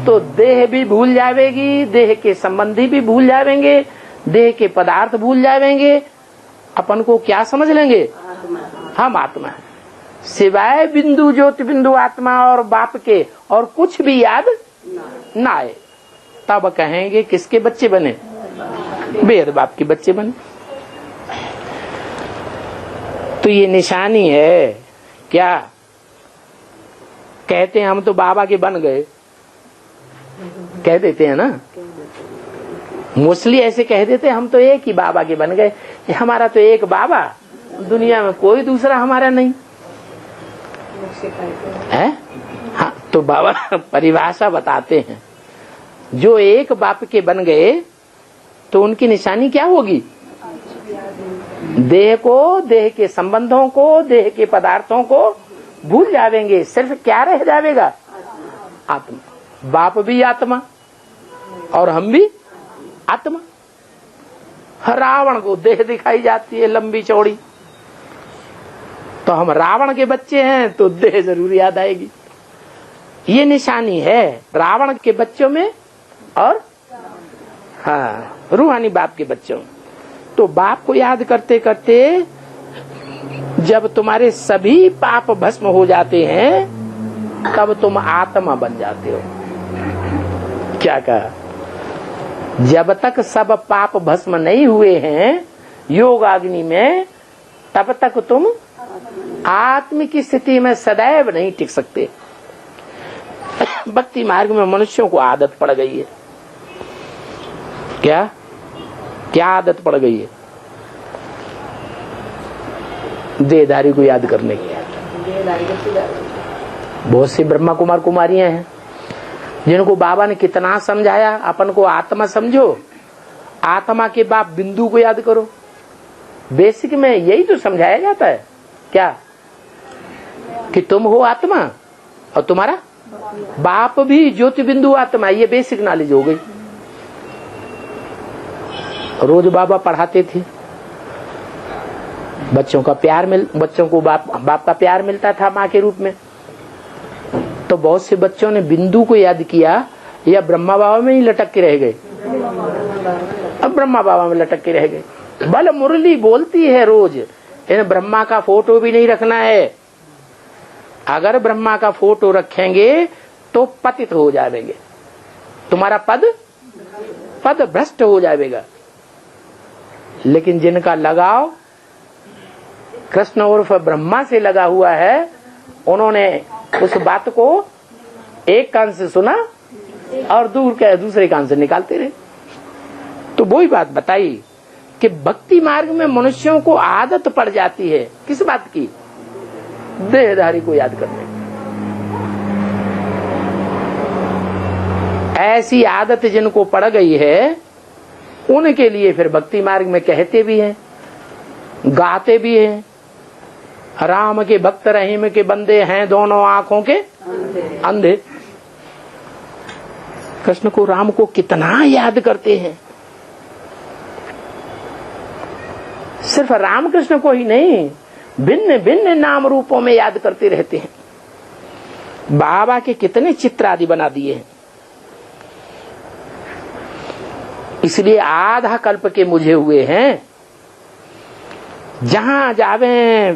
तो देह भी भूल जाएगी, देह के संबंधी भी भूल जाएंगे, देह के पदार्थ भूल जाएंगे। अपन को क्या समझ लेंगे? हम आत्मा है, सिवाय बिंदु ज्योति बिंदु आत्मा और बाप के और कुछ भी याद ना आए। तब कहेंगे किसके बच्चे बने? वेद बाप के बच्चे बने। तो ये निशानी है। क्या कहते हैं? हम तो बाबा के बन गए, कह देते हैं ना, मोस्टली ऐसे कह देते हैं, हम तो एक ही बाबा के बन गए, हमारा तो एक बाबा, दुनिया में कोई दूसरा हमारा नहीं है। हाँ, तो बाबा परिभाषा बताते हैं, जो एक बाप के बन गए तो उनकी निशानी क्या होगी? देह को, देह के संबंधों को, देह के पदार्थों को भूल जाएंगे। सिर्फ क्या रह जाएगा? आत्मा। बाप भी आत्मा और हम भी आत्मा। रावण को देह दिखाई जाती है लंबी चौड़ी, तो हम रावण के बच्चे हैं तो देह जरूर याद आएगी। ये निशानी है रावण के बच्चों में और हाँ रूहानी बाप के बच्चों में। तो बाप को याद करते करते जब तुम्हारे सभी पाप भस्म हो जाते हैं तब तुम आत्मा बन जाते हो। क्या कहा? जब तक सब पाप भस्म नहीं हुए हैं योगाग्नि में, तब तक तुम आत्म की स्थिति में सदैव नहीं टिक सकते। भक्ति मार्ग में मनुष्यों को आदत पड़ गई है। क्या क्या आदत पड़ गई है? देहधारी को याद करने की। बहुत सी ब्रह्मा कुमार कुमारियां हैं जिनको बाबा ने कितना समझाया, अपन को आत्मा समझो, आत्मा के बाप बिंदु को याद करो। बेसिक में यही तो समझाया जाता है। क्या? कि तुम हो आत्मा और तुम्हारा बाप भी ज्योति बिंदु आत्मा। ये बेसिक नॉलेज हो गई। रोज बाबा पढ़ाते थे, बच्चों को बाप का प्यार मिलता था माँ के रूप में। तो बहुत से बच्चों ने बिंदु को याद किया या ब्रह्मा बाबा में ही लटक के रह गए। अब ब्रह्मा बाबा में लटक के रह गए। बल मुरली बोलती है रोज, इन ब्रह्मा का फोटो भी नहीं रखना है। अगर ब्रह्मा का फोटो रखेंगे तो पतित हो जाएंगे, तुम्हारा पद भ्रष्ट हो जाएगा। लेकिन जिनका लगाव कृष्ण उर्फ ब्रह्मा से लगा हुआ है, उन्होंने उस बात को एक कान से सुना और दूसरे कान से निकालते रहे। तो वही बात बताई कि भक्ति मार्ग में मनुष्यों को आदत पड़ जाती है। किस बात की? देहधारी को याद करने की। ऐसी आदत जिनको पड़ गई है उनके लिए फिर भक्ति मार्ग में कहते भी हैं, गाते भी हैं, राम के भक्त रहीम के बंदे हैं दोनों आंखों के अंधे। कृष्ण को, राम को कितना याद करते हैं। सिर्फ राम कृष्ण को ही नहीं, भिन्न भिन्न नाम रूपों में याद करते रहते हैं। बाबा के कितने चित्र आदि बना दिए हैं। इसलिए आधा कल्प के मुझे हुए हैं। जहां जावे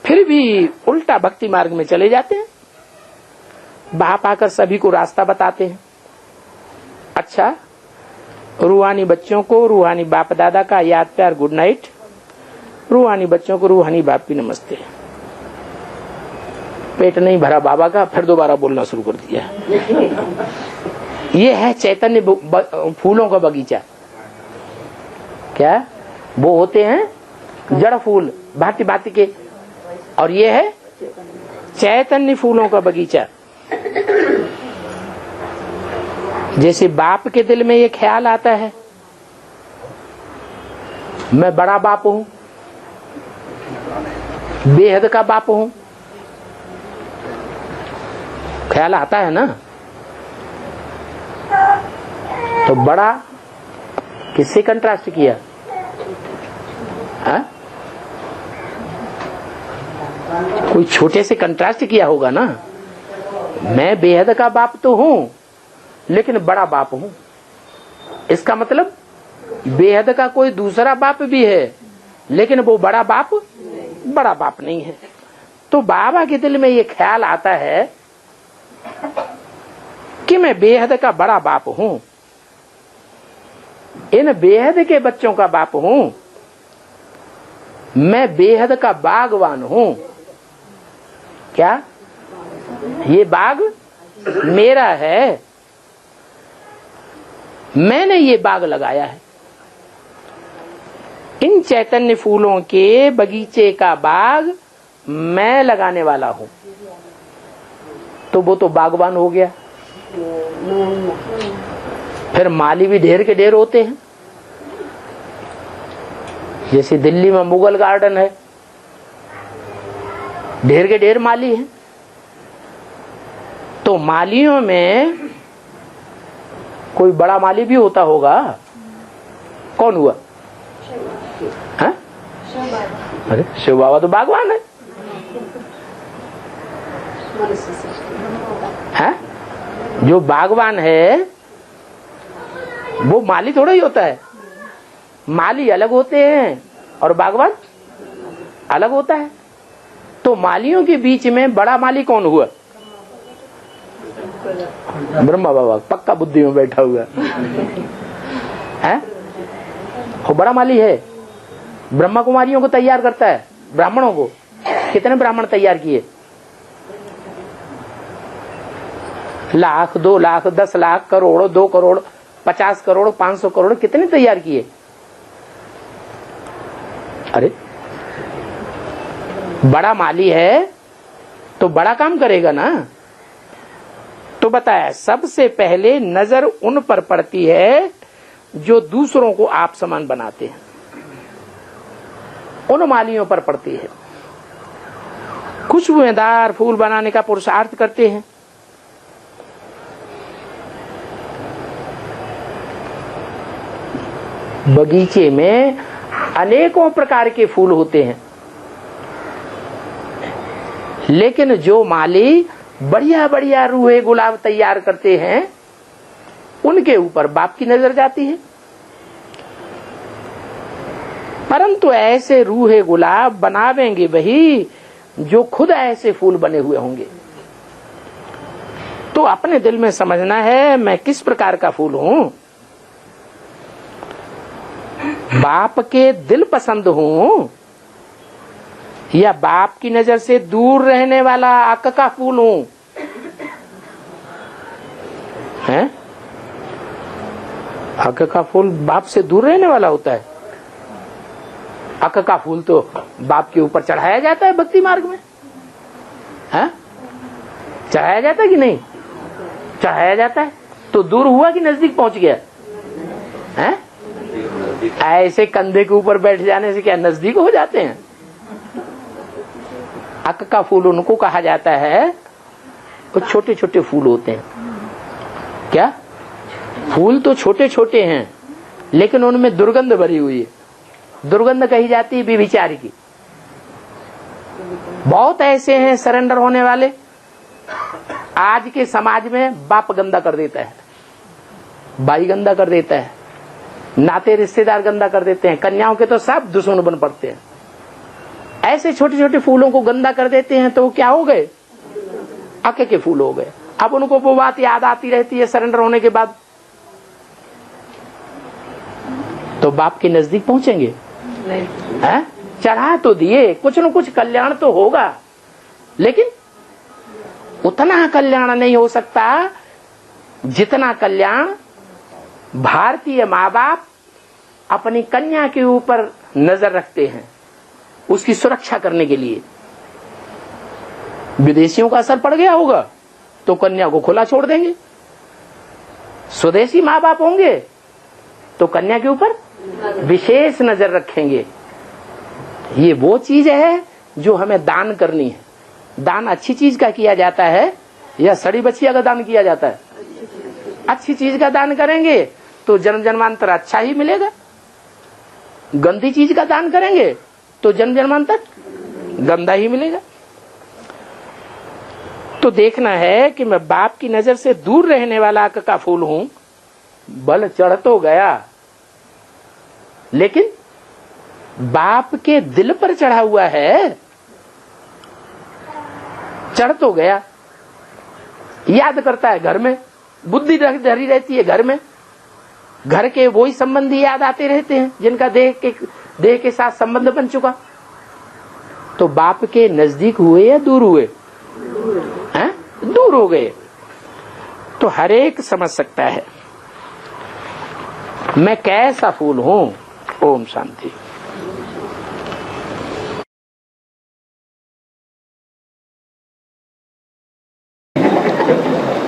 फिर भी उल्टा भक्ति मार्ग में चले जाते हैं। बाप आकर सभी को रास्ता बताते हैं। अच्छा, रूहानी बच्चों को रूहानी बाप दादा का याद प्यार गुड नाइट, रूहानी बच्चों को रूहानी बाप की नमस्ते। पेट नहीं भरा बाबा का, फिर दोबारा बोलना शुरू कर दिया। ये है चैतन्य फूलों का बगीचा। क्या वो होते हैं जड़ फूल भांति भांति के, और ये है चैतन्य फूलों का बगीचा। जैसे बाप के दिल में ये ख्याल आता है, मैं बड़ा बाप हूं, बेहद का बाप हूं, ख्याल आता है ना। तो बड़ा किससे कंट्रास्ट किया? हा? कोई छोटे से कंट्रास्ट किया होगा ना। मैं बेहद का बाप तो हूं, लेकिन बड़ा बाप हूं। इसका मतलब बेहद का कोई दूसरा बाप भी है, लेकिन वो बड़ा बाप नहीं है। तो बाबा के दिल में ये ख्याल आता है कि मैं बेहद का बड़ा बाप हूं, इन बेहद के बच्चों का बाप हूं, मैं बेहद का बागवान हूं। क्या ये बाग मेरा है? मैंने ये बाग लगाया है। इन चैतन्य फूलों के बगीचे का बाग मैं लगाने वाला हूं। तो वो तो बागवान हो गया। फिर माली भी ढेर के ढेर होते हैं। जैसे दिल्ली में मुगल गार्डन है, ढेर के ढेर माली हैं। तो मालियों में कोई बड़ा माली भी होता होगा। कौन हुआ? हाँ? अरे शिव बाबा तो बागवान है। हाँ? जो बागवान है वो माली थोड़ा ही होता है। माली अलग होते हैं और बागवान अलग होता है। तो मालियों के बीच में बड़ा माली कौन हुआ? ब्रह्मा बाबा पक्का बुद्धि में बैठा हुआ है। वो बड़ा माली है। ब्रह्मा कुमारियों को तैयार करता है, ब्राह्मणों को। कितने ब्राह्मण तैयार किए? लाख, 2 लाख, 10 लाख, करोड़, 2 करोड़, 50 करोड़, 500 करोड़, कितने तैयार किए? अरे बड़ा माली है तो बड़ा काम करेगा ना। तो बताया, सबसे पहले नजर उन पर पड़ती है जो दूसरों को आप समान बनाते हैं। उन मालियों पर पड़ती है। खुशबूदार फूल बनाने का पुरुषार्थ करते हैं। बगीचे में अनेकों प्रकार के फूल होते हैं, लेकिन जो माली बढ़िया बढ़िया रूहे गुलाब तैयार करते हैं, उनके ऊपर बाप की नजर जाती है। परंतु ऐसे रूहे गुलाब बनावेंगे वही जो खुद ऐसे फूल बने हुए होंगे। तो अपने दिल में समझना है, मैं किस प्रकार का फूल हूं। बाप के दिल पसंद हूं या बाप की नजर से दूर रहने वाला आक का फूल हूं? हैं? आक का फूल बाप से दूर रहने वाला होता है। आक का फूल तो बाप के ऊपर चढ़ाया जाता है भक्ति मार्ग में। हैं? चढ़ाया जाता है कि नहीं? चढ़ाया जाता है। तो दूर हुआ कि नजदीक पहुंच गया? हैं? ऐसे कंधे के ऊपर बैठ जाने से क्या नजदीक हो जाते हैं? अक का फूल उनको कहा जाता है, वो छोटे छोटे फूल होते हैं। क्या फूल तो छोटे छोटे हैं, लेकिन उनमें दुर्गंध भरी हुई है। दुर्गंध कही जाती है व्यभिचार की। बहुत ऐसे हैं सरेंडर होने वाले। आज के समाज में बाप गंदा कर देता है, भाई गंदा कर देता है, नाते रिश्तेदार गंदा कर देते हैं, कन्याओं के तो सब दुश्मन बन पड़ते हैं। ऐसे छोटे छोटे फूलों को गंदा कर देते हैं, तो वो क्या हो गए? अके के फूल हो गए। अब उनको वो बात याद आती रहती है सरेंडर होने के बाद, तो बाप के नजदीक पहुंचेंगे? हैं? चढ़ा तो दिए, कुछ न कुछ कल्याण तो होगा, लेकिन उतना कल्याण नहीं हो सकता जितना कल्याण भारतीय माँ बाप अपनी कन्या के ऊपर नजर रखते हैं, उसकी सुरक्षा करने के लिए। विदेशियों का असर पड़ गया होगा तो कन्या को खुला छोड़ देंगे। स्वदेशी माँ बाप होंगे तो कन्या के ऊपर विशेष नजर रखेंगे। ये वो चीज है जो हमें दान करनी है। दान अच्छी चीज का किया जाता है या सड़ी बछिया का दान किया जाता है? अच्छी चीज का दान करेंगे तो जन्म जन्मांतर अच्छा ही मिलेगा। गंदी चीज का दान करेंगे तो जन्म जन्मांतर गंदा ही मिलेगा। तो देखना है कि मैं बाप की नजर से दूर रहने वाला अक का फूल हूं। बल चढ़ तो गया, लेकिन बाप के दिल पर चढ़ा हुआ है। चढ़ तो गया, याद करता है घर में, बुद्धि धरी रहती है घर में। घर के वही संबंधी याद आते रहते हैं जिनका देह के साथ संबंध बन चुका। तो बाप के नजदीक हुए या दूर हुए? हैं? दूर हो गए। तो हर एक समझ सकता है मैं कैसा फूल हूं। ओम शांति।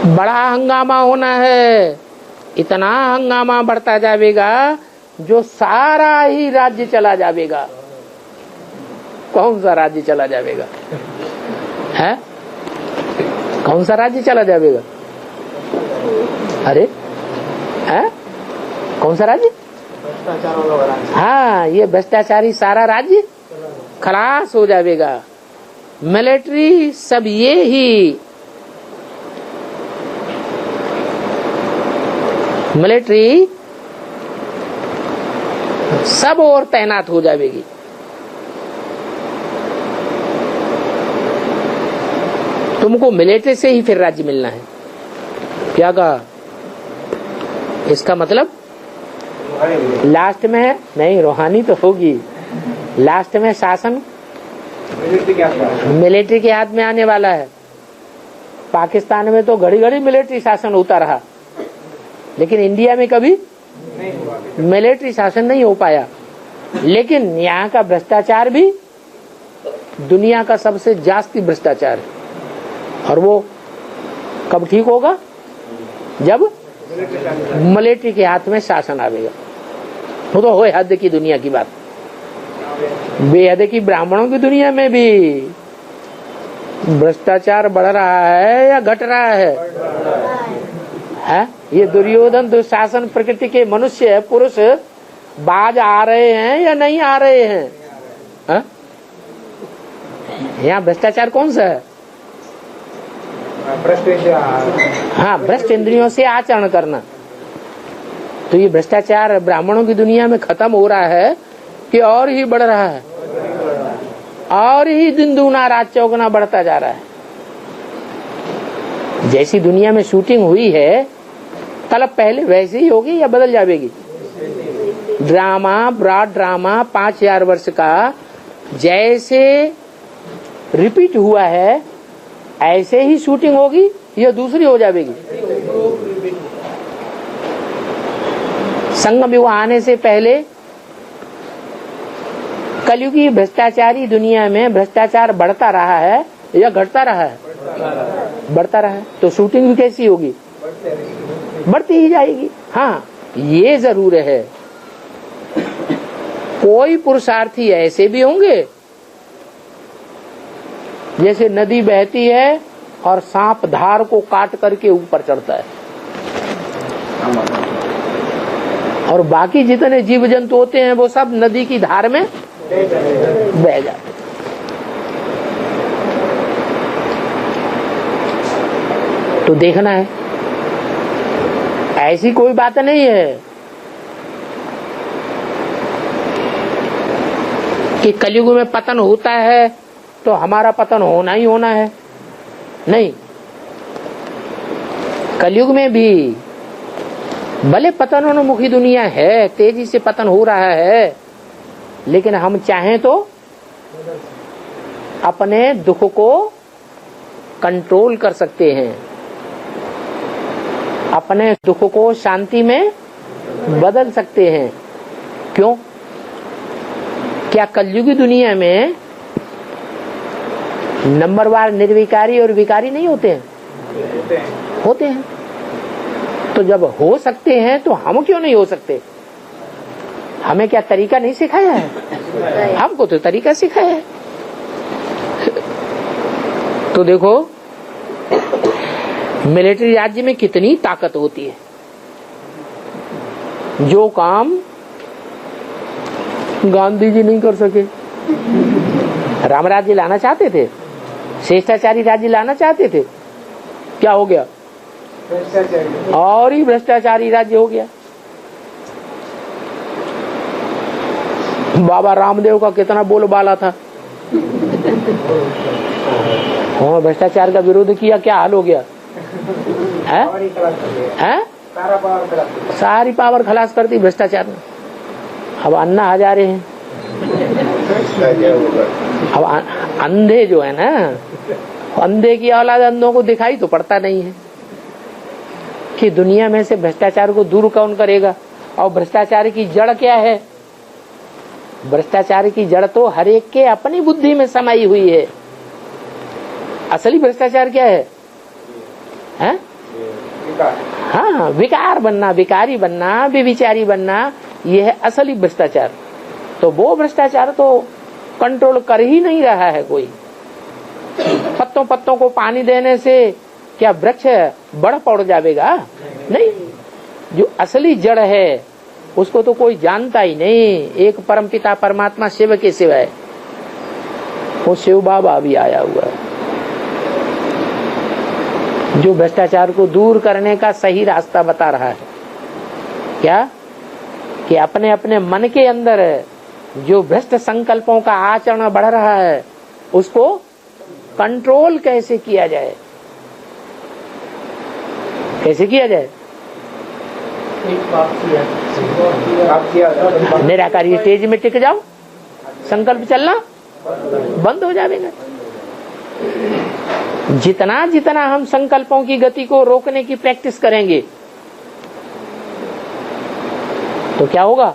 बड़ा हंगामा होना है, इतना हंगामा बढ़ता जाएगा जो सारा ही राज्य चला जाएगा। कौन सा राज्य चला जाएगा? है? कौन सा राज्य चला जाएगा? अरे है? कौन सा राज्य? हाँ, ये भ्रष्टाचारी सारा राज्य खलास हो जाएगा। मिलिट्री सब ये ही, मिलिट्री सब और तैनात हो जाएगी। तुमको मिलिट्री से ही फिर राज्य मिलना है। क्या कहा? इसका मतलब लास्ट में नहीं, रूहानी तो होगी, लास्ट में शासन मिलिट्री के हाथ में आने वाला है। पाकिस्तान में तो घड़ी घड़ी मिलिट्री शासन होता रहा, लेकिन इंडिया में कभी मिलिट्री शासन नहीं हो पाया। लेकिन यहाँ का भ्रष्टाचार भी दुनिया का सबसे जास्ती भ्रष्टाचार है, और वो कब ठीक होगा? जब मिलिट्री के हाथ में शासन आवेगा। वो तो होए हद की दुनिया की बात। बेहद की ब्राह्मणों की दुनिया में भी भ्रष्टाचार बढ़ रहा है या घट रहा है? ये दुर्योधन दुशासन प्रकृति के मनुष्य पुरुष बाज आ रहे हैं या नहीं आ रहे हैं? यहाँ भ्रष्टाचार कौन सा है? हाँ, भ्रष्ट इंद्रियों से आचरण करना। तो ये भ्रष्टाचार ब्राह्मणों की दुनिया में खत्म हो रहा है कि और ही बढ़ रहा है? और ही दिन दूना रात चौगुना बढ़ता जा रहा है। जैसी दुनिया में शूटिंग हुई है तलब पहले वैसे ही होगी या बदल जाएगी? ड्रामा, ब्रॉड ड्रामा 5000 वर्ष का जैसे रिपीट हुआ है ऐसे ही शूटिंग होगी या दूसरी हो जाएगी? संगम युग आने से पहले कलयुगी भ्रष्टाचारी दुनिया में भ्रष्टाचार बढ़ता रहा है या घटता रहा है? बढ़ता रहा है। तो शूटिंग भी कैसी होगी? बढ़ती ही जाएगी। हाँ, ये जरूर है कोई पुरुषार्थी ऐसे भी होंगे जैसे नदी बहती है और सांप धार को काट करके ऊपर चढ़ता है, और बाकी जितने जीव जंतु होते हैं वो सब नदी की धार में बह जाते। तो देखना है, ऐसी कोई बात नहीं है कि कलयुग में पतन होता है तो हमारा पतन होना ही होना है। नहीं, कलयुग में भी भले पतनोन्मुखी दुनिया है, तेजी से पतन हो रहा है, लेकिन हम चाहें तो अपने दुख को कंट्रोल कर सकते हैं, अपने दुख को शांति में बदल सकते हैं। क्यों? क्या कलयुगी दुनिया में नंबरवार निर्विकारी और विकारी नहीं होते हैं? होते हैं। तो जब हो सकते हैं तो हम क्यों नहीं हो सकते? हमें क्या तरीका नहीं सिखाया है? हमको तो तरीका सिखाया है। तो देखो, मिलिट्री राज्य में कितनी ताकत होती है। जो काम गांधी जी नहीं कर सके, राम राज्य लाना चाहते थे, श्रेष्ठाचारी राज्य लाना चाहते थे, क्या हो गया? और ही भ्रष्टाचारी राज्य हो गया। बाबा रामदेव का कितना बोलबाला था, हाँ, भ्रष्टाचार का विरोध किया, क्या हाल हो गया है? सारी पावर खलास कर दी भ्रष्टाचार ने। अब अन्ना हजारे हैं, अब अंधे जो है ना, अंधे की औलाद अंधों को दिखाई तो पड़ता नहीं है कि दुनिया में से भ्रष्टाचार को दूर कौन करेगा। और भ्रष्टाचार की जड़ क्या है? भ्रष्टाचार की जड़ तो हर एक के अपनी बुद्धि में समाई हुई है। असली भ्रष्टाचार क्या है? हैं? हाँ, विकार बनना, विकारी बनना, विविचारी बनना, यह है असली भ्रष्टाचार। तो वो भ्रष्टाचार तो कंट्रोल कर ही नहीं रहा है कोई। पत्तों पत्तों को पानी देने से क्या वृक्ष बढ़ पड़ जाएगा? नहीं, जो असली जड़ है उसको तो कोई जानता ही नहीं। एक परमपिता परमात्मा शिव के सिवाय, वो शिव बाबा भी आया हुआ है जो भ्रष्टाचार को दूर करने का सही रास्ता बता रहा है। क्या? कि अपने अपने मन के अंदर जो भ्रष्ट संकल्पों का आचरण बढ़ रहा है उसको कंट्रोल कैसे किया जाए, कैसे किया जाए? निराकारी स्टेज में टिक जाओ, संकल्प चलना बंद हो जाएगा। जितना जितना हम संकल्पों की गति को रोकने की प्रैक्टिस करेंगे तो क्या होगा?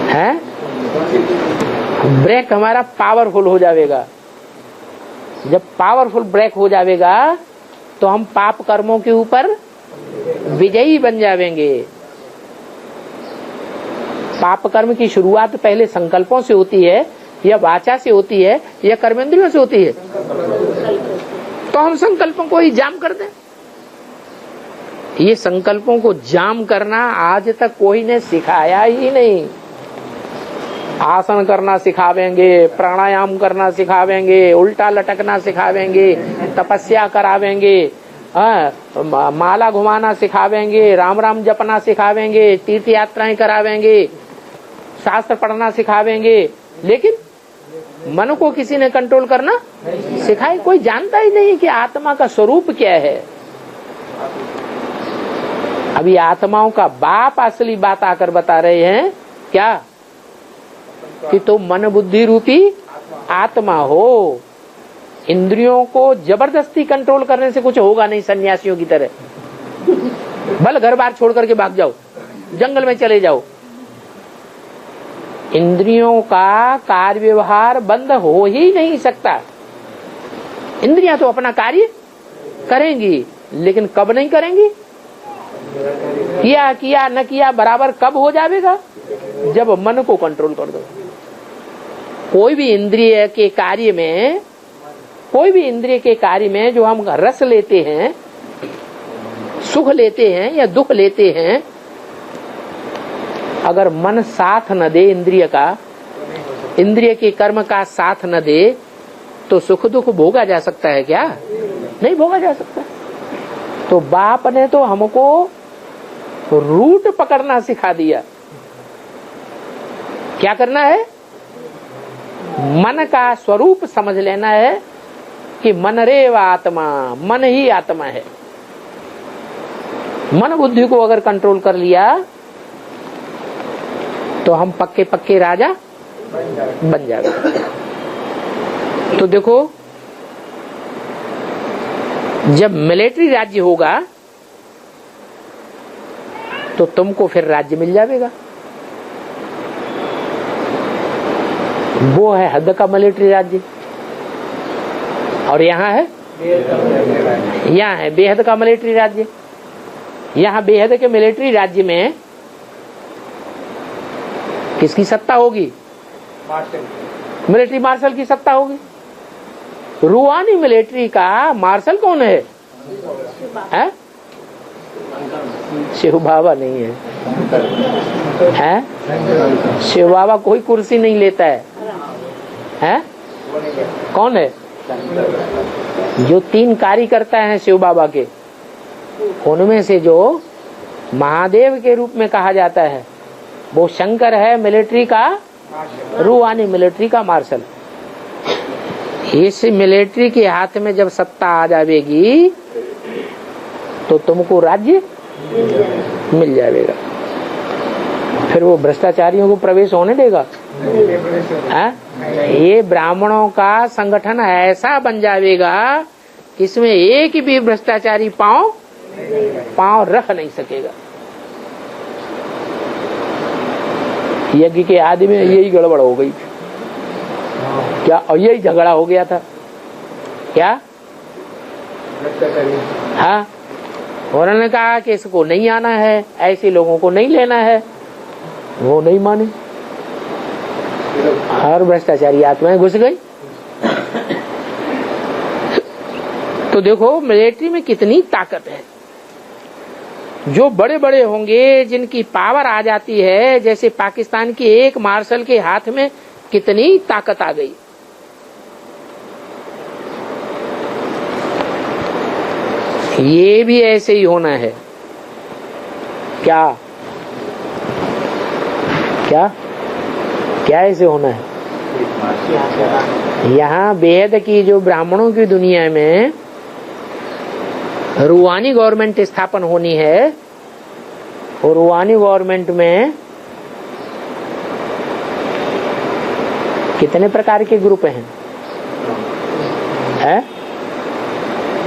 है? ब्रेक हमारा पावरफुल हो जाएगा। जब पावरफुल ब्रेक हो जाएगा तो हम पाप कर्मों के ऊपर विजयी बन जाएंगे। पाप कर्म की शुरुआत पहले संकल्पों से होती है, या वाचा से होती है, या कर्मेंद्रियों से होती है। तो हम संकल्पों को ही जाम कर दें। ये संकल्पों को जाम करना आज तक कोई ने सिखाया ही नहीं। आसन करना सिखावेंगे, प्राणायाम करना सिखावेंगे, उल्टा लटकना सिखावेंगे, तपस्या करावेंगे, माला घुमाना सिखावेंगे, राम राम जपना सिखावेंगे, तीर्थ यात्राएं करावेंगे, शास्त्र पढ़ना सिखावेंगे, लेकिन मन को किसी ने कंट्रोल करना सिखाए? कोई जानता ही नहीं कि आत्मा का स्वरूप क्या है। अभी आत्माओं का बाप असली बात आकर बता रहे हैं क्या? कि तो मन बुद्धि रूपी आत्मा हो। इंद्रियों को जबरदस्ती कंट्रोल करने से कुछ होगा नहीं। सन्यासियों की तरह भले घर बार छोड़ करके भाग जाओ, जंगल में चले जाओ, इंद्रियों का कार्य व्यवहार बंद हो ही नहीं सकता। इंद्रियां तो अपना कार्य करेंगी, लेकिन कब नहीं करेंगी? किया किया न किया बराबर कब हो जाएगा? जब मन को कंट्रोल कर दो। कोई भी इंद्रिय के कार्य में, कोई भी इंद्रिय के कार्य में जो हम रस लेते हैं, सुख लेते हैं या दुख लेते हैं, अगर मन साथ न दे इंद्रिय का, इंद्रिय के कर्म का साथ न दे, तो सुख दुख भोगा जा सकता है क्या? नहीं भोगा जा सकता। तो बाप ने तो हमको रूट पकड़ना सिखा दिया। क्या करना है? मन का स्वरूप समझ लेना है कि मन रेव आत्मा, मन ही आत्मा है। मन बुद्धि को अगर कंट्रोल कर लिया तो हम पक्के पक्के राजा बन जाएगा। तो देखो, जब मिलिट्री राज्य होगा तो तुमको फिर राज्य मिल जाएगा। वो है हद का मिलिट्री राज्य, और यहाँ है बेहद का मिलिट्री राज्य। यहाँ बेहद के मिलिट्री राज्य में किसकी सत्ता होगी? मिलिट्री मार्शल की सत्ता होगी। रूहानी मिलिट्री का मार्शल कौन है? शिव बाबा नहीं है, शिव बाबा कोई कुर्सी नहीं लेता है? कौन है? जो 3 कार्यकर्ता हैं शिव बाबा के, उनमें से जो महादेव के रूप में कहा जाता है वो शंकर है, मिलिट्री का, रूहानी मिलिट्री का मार्शल। इस मिलिट्री के हाथ में जब सत्ता आ जाएगी तो तुमको राज्य मिल जाएगा। फिर वो भ्रष्टाचारियों को प्रवेश होने देगा? ये ब्राह्मणों का संगठन ऐसा बन जाएगा कि इसमें एक भी भ्रष्टाचारी पांव रख नहीं सकेगा। यज्ञ के आदि में यही गड़बड़ हो गई क्या? और यही झगड़ा हो गया था क्या? हाँ, उन्होंने कहा कि इसको नहीं आना है, ऐसे लोगों को नहीं लेना है, वो नहीं माने, हर भ्रष्टाचारी आत्माएं घुस गई। तो देखो मिलिट्री में कितनी ताकत है। जो बड़े बड़े होंगे, जिनकी पावर आ जाती है, जैसे पाकिस्तान की एक मार्शल के हाथ में कितनी ताकत आ गई। ये भी ऐसे ही होना है क्या? क्या क्या ऐसे होना है? यहाँ बेहद की जो ब्राह्मणों की दुनिया में रूहानी गवर्नमेंट स्थापन होनी है, और रूहानी गवर्नमेंट में कितने प्रकार के ग्रुप हैं?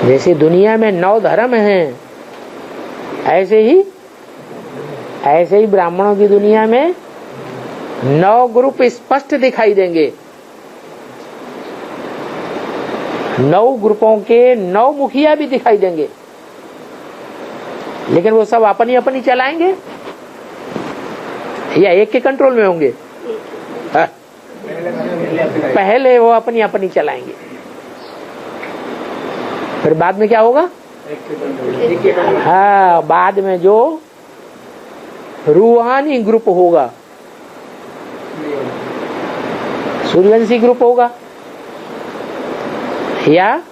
जैसे दुनिया में 9 धर्म हैं, ऐसे ही ब्राह्मणों की दुनिया में 9 ग्रुप स्पष्ट दिखाई देंगे। 9 ग्रुपों के 9 मुखिया भी दिखाई देंगे, लेकिन वो सब अपनी अपनी चलाएंगे या एक के कंट्रोल में होंगे? पहले वो अपनी अपनी चलाएंगे, फिर बाद में क्या होगा? हाँ, बाद में जो रूहानी ग्रुप होगा, सूर्यवंशी ग्रुप होगा, या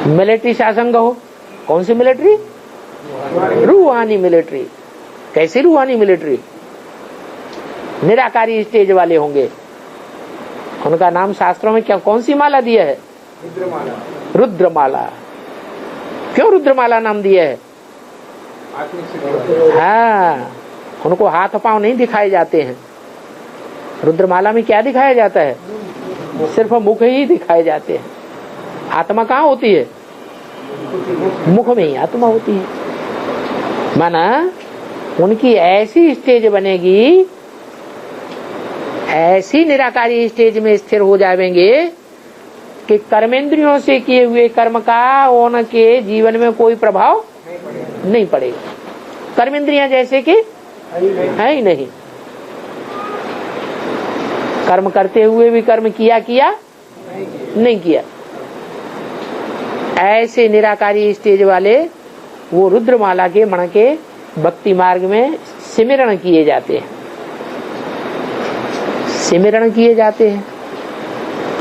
मिलिट्री शासन हो। कौन सी मिलिट्री? रूहानी मिलिट्री। कैसी रूहानी मिलिट्री? निराकारी स्टेज वाले होंगे। उनका नाम शास्त्रों में क्या, कौन सी माला दिया है? रुद्रमाला। क्यों रुद्रमाला नाम दिया है? हाँ, उनको हाथ पांव नहीं दिखाए जाते हैं। रुद्रमाला में क्या दिखाया जाता है? सिर्फ मुख ही दिखाए जाते हैं। आत्मा कहाँ होती है? मुख में ही आत्मा होती है। माना उनकी ऐसी स्टेज बनेगी, ऐसी निराकारी स्टेज में स्थिर हो जाएंगे कि कर्मेंद्रियों से किए हुए कर्म का उनके जीवन में कोई प्रभाव नहीं पड़ेगा। कर्मेंद्रियां जैसे कि है ही नहीं। कर्म करते हुए भी कर्म किया नहीं किया। ऐसे निराकारी स्टेज वाले वो रुद्रमाला के मण के भक्ति मार्ग में सिमरण किए जाते हैं, सिमरण किए जाते हैं,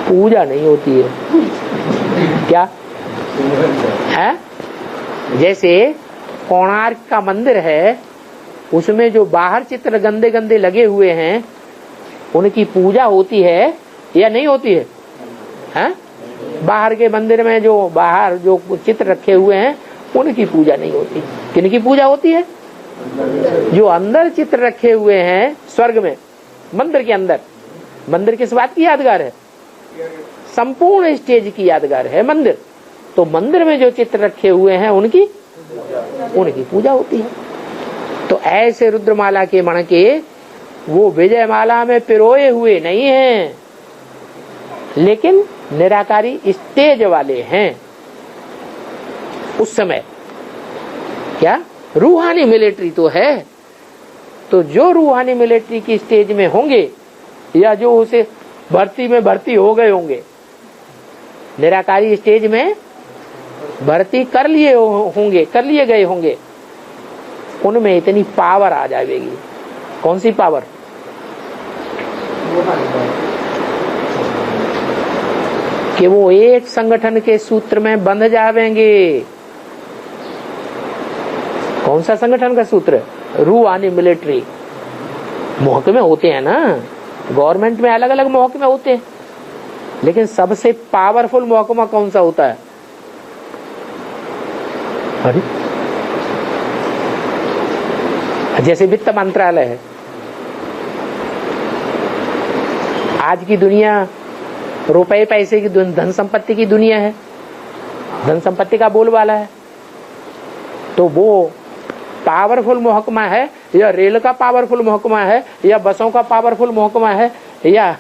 पूजा नहीं होती है। क्या है? जैसे कोणार्क का मंदिर है, उसमें जो बाहर चित्र गंदे गंदे लगे हुए हैं उनकी पूजा होती है या नहीं होती है? हैं? बाहर के मंदिर में जो बाहर जो चित्र रखे हुए हैं उनकी पूजा नहीं होती। किनकी पूजा होती है? जो अंदर चित्र रखे हुए हैं स्वर्ग में, मंदिर के अंदर। मंदिर किस बात की यादगार है? संपूर्ण स्टेज की यादगार है मंदिर। तो मंदिर में जो चित्र रखे हुए हैं उनकी पूजा होती है। तो ऐसे रुद्रमाला के मण के वो विजयमाला में पिरोए हुए नहीं हैं, लेकिन निराकारी स्टेज वाले हैं। उस समय क्या रूहानी मिलिट्री तो है, तो जो रूहानी मिलिट्री की स्टेज में होंगे या जो उसे भर्ती में भर्ती हो गए होंगे, निराकारी स्टेज में भर्ती कर लिए गए होंगे, उनमें इतनी पावर आ जाएगी। कौन सी पावर? कि वो एक संगठन के सूत्र में बंध जावेंगे। कौन सा संगठन का सूत्र? रूहानी मिलिट्री। महकमे होते हैं ना, गवर्नमेंट में अलग अलग महकमे होते हैं, लेकिन सबसे पावरफुल महकमा कौन सा होता है? अरे जैसे वित्त मंत्रालय है। आज की दुनिया रुपए पैसे की धन संपत्ति की दुनिया है, धन संपत्ति का बोलबाला है। तो वो पावरफुल महकमा है, या रेल का पावरफुल महकमा है, या बसों का पावरफुल महकमा है, या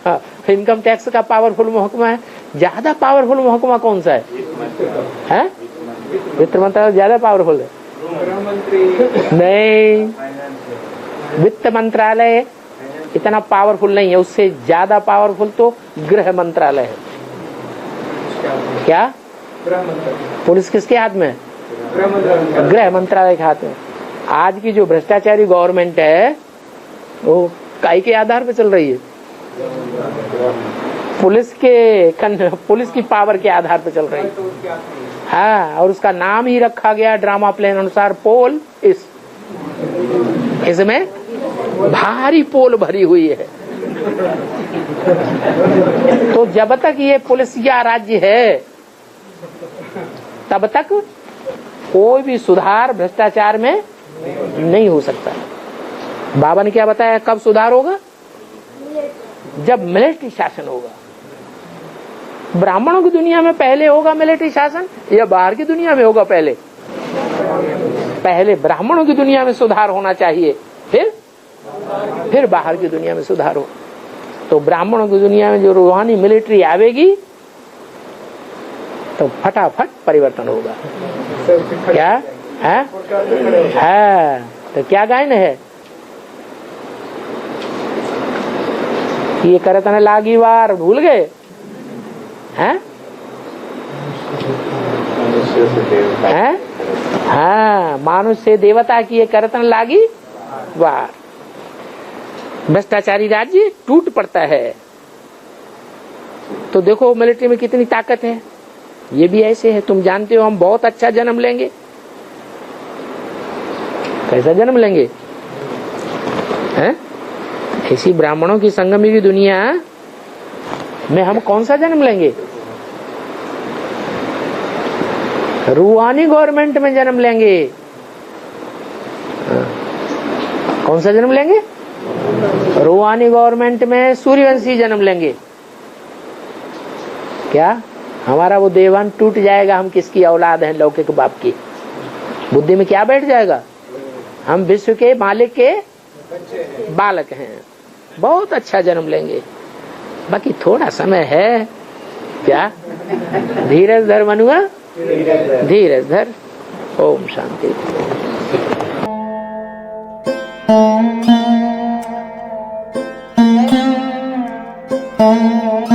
इनकम टैक्स का पावरफुल महकमा है? ज्यादा पावरफुल महकमा कौन सा है? वित्त मंत्रालय ज्यादा पावरफुल है? नहीं, वित्त मंत्रालय इतना पावरफुल नहीं है। उससे ज्यादा पावरफुल तो गृह मंत्रालय है। क्या? पुलिस किसके हाथ में? गृह मंत्रालय के हाथ में। आज की जो भ्रष्टाचारी गवर्नमेंट है वो काई के आधार पे चल रही है? पुलिस की पावर के आधार पे चल रही है। हाँ, और उसका नाम ही रखा गया ड्रामा प्लेन अनुसार पोल। इसमें भारी पोल भरी हुई है। तो जब तक ये पुलिसिया राज्य है तब तक कोई भी सुधार भ्रष्टाचार में नहीं हो सकता। बाबा ने क्या बताया? कब सुधार होगा? जब मिलिट्री शासन होगा। ब्राह्मणों की दुनिया में पहले होगा मिलिट्री शासन या बाहर की दुनिया में होगा? पहले ब्राह्मणों की दुनिया में सुधार होना चाहिए, फिर बाहर की दुनिया में सुधार हो। तो ब्राह्मणों की दुनिया में जो रूहानी मिलिट्री आवेगी तो फटाफट परिवर्तन होगा। क्या है? तो क्या गायन है? ये करतन लागी वार भूल गए हैं? हाँ, मानुष से देवता की ये करतन लागी वार। भ्रष्टाचारी राज्य टूट पड़ता है। तो देखो मिलिट्री में कितनी ताकत है। ये भी ऐसे है। तुम जानते हो हम बहुत अच्छा जन्म लेंगे। कैसा जन्म लेंगे? हैं? ऐसी ब्राह्मणों की संगमी की दुनिया में हम कौन सा जन्म लेंगे? रूहानी गवर्नमेंट में जन्म लेंगे। कौन सा जन्म लेंगे? रूहानी गवर्नमेंट में सूर्यवंशी जन्म लेंगे। क्या हमारा वो देवान टूट जाएगा? हम किसकी औलाद हैं? लौकिक बाप की। बुद्धि में क्या बैठ जाएगा? हम विश्व के मालिक के बालक हैं। बहुत अच्छा जन्म लेंगे। बाकी थोड़ा समय है। क्या? धीरज धर मनुआ, धीरज धर। ओम शांति। है।